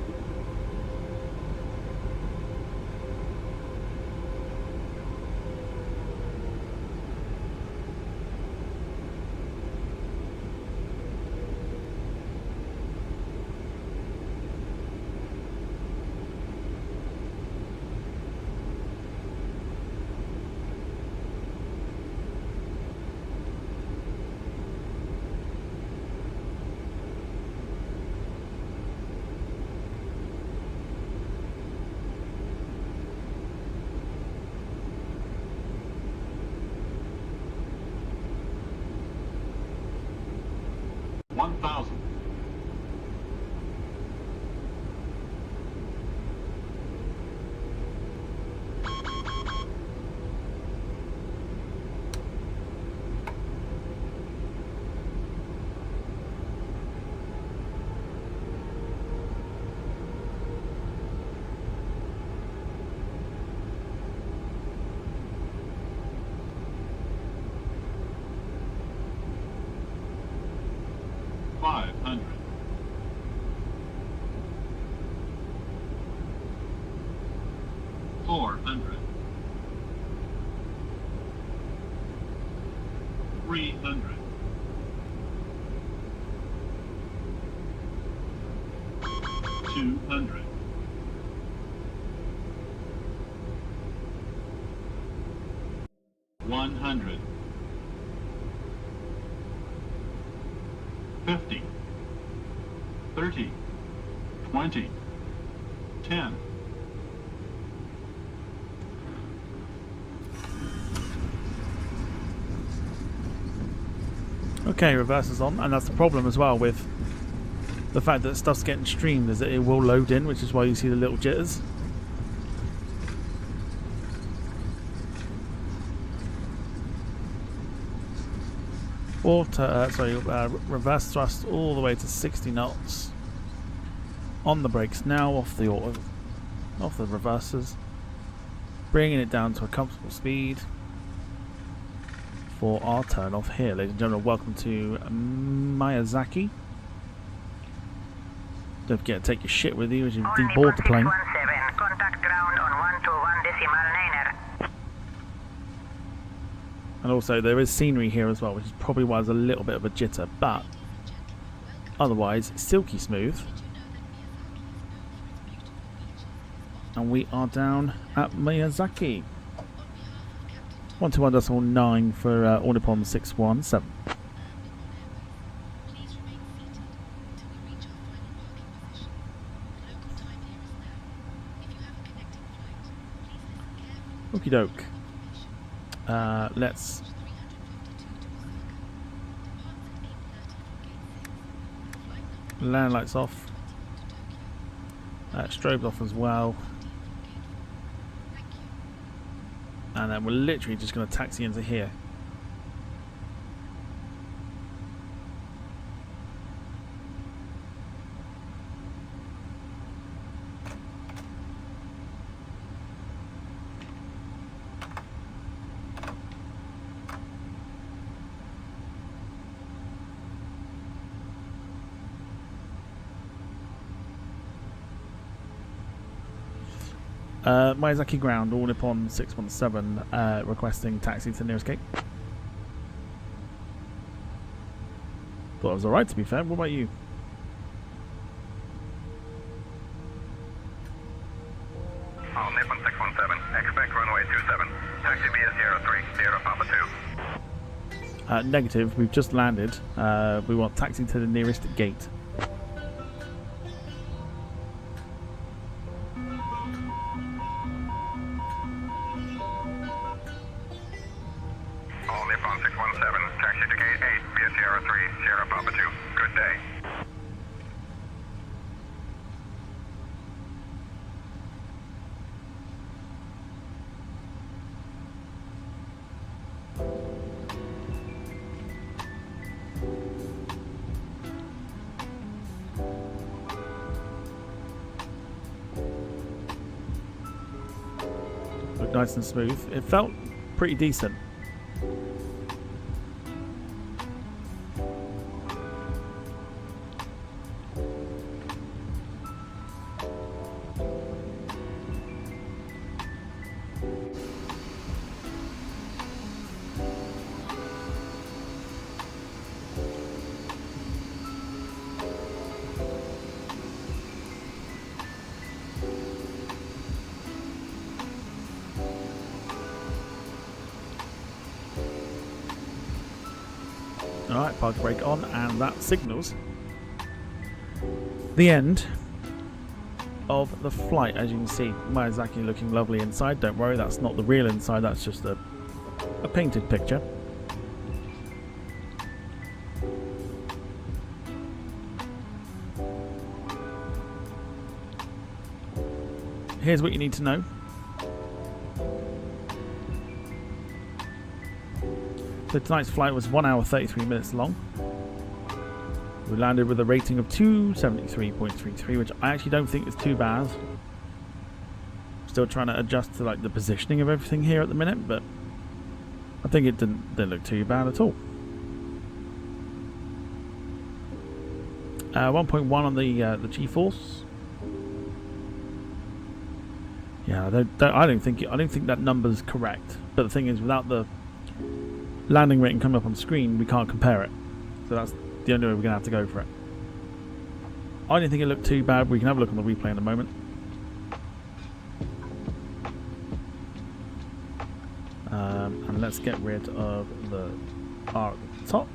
Okay, reverse is on, and that's the problem as well with the fact that stuff's getting streamed, is that it will load in, which is why you see the little jitters. Reverse thrust all the way to 60 knots. On the brakes now, off the reversers, bringing it down to a comfortable speed for our turn off here. Ladies and gentlemen, welcome to Miyazaki. Don't forget to take your shit with you as you deboard the plane. Contact ground on 121.9er. And also there is scenery here as well, which is probably why there's a little bit of a jitter, but otherwise silky smooth. And we are down at Miyazaki. 121.9 for All Nippon 617. Okie doke. Let's land lights off. Strobes off as well. And then we're literally just going to taxi into here. Miyazaki ground, All Nippon 617, requesting taxi to the nearest gate. Thought it was alright, to be fair. What about you? All Nippon 617, expect runway 27. Taxi via Sierra 3, Sierra Papa 2. Negative, we've just landed. We want taxi to the nearest gate. All Nippon 617, taxi to gate 8 via Sierra 3, Sierra Papa 2. Good day. Looked nice and smooth. It felt pretty decent. Alright, park brake on, and that signals the end of the flight. As you can see, Miyazaki looking lovely inside. Don't worry, that's not the real inside, that's just a painted picture. Here's what you need to know. So tonight's flight was 1 hour 33 minutes long. We landed with a rating of 273.33, which I actually don't think is too bad. Still trying to adjust to like the positioning of everything here at the minute, but I think it didn't look too bad at all. 1.1 on the G-force. Yeah, I don't think that number's correct. But the thing is, without the landing rating coming up on screen, we can't compare it. So that's the only way we're going to have to go for it. I didn't think it looked too bad. We can have a look on the replay in a moment. And let's get rid of the R at the top.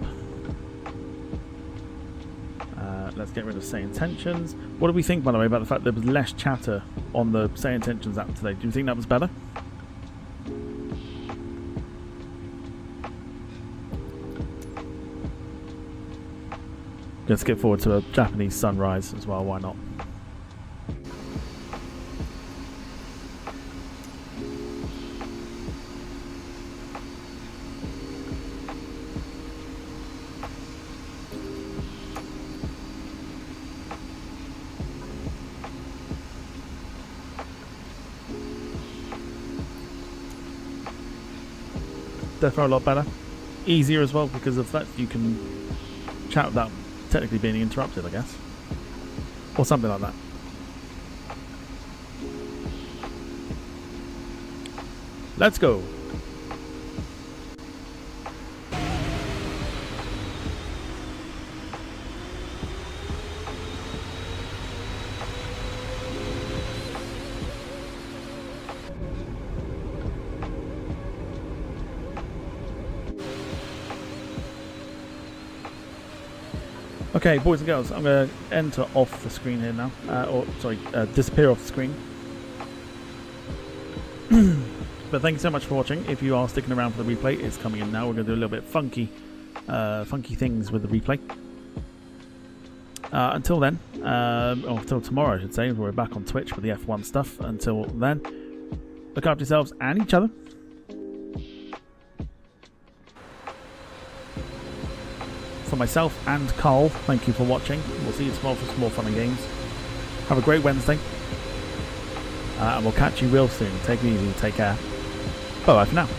Let's get rid of say intentions. What do we think, by the way, about the fact there was less chatter on the say intentions app today? Do you think that was better? Let's get forward to a Japanese sunrise as well, why not? Definitely a lot better. Easier as well because of that you can chat without technically being interrupted, I guess. Or something like that. Let's go. Okay, boys and girls, I'm going to enter off the screen here now. Disappear off the screen. But thank you so much for watching. If you are sticking around for the replay, it's coming in now. We're going to do a little bit funky things with the replay. Until then, or until tomorrow, I should say, we're back on Twitch with the F1 stuff. Until then, look after yourselves and each other. For myself and Carl, thank you for watching. We'll see you tomorrow for some more fun and games. Have a great Wednesday. And we'll catch you real soon. Take it easy. Take care. Bye-bye for now.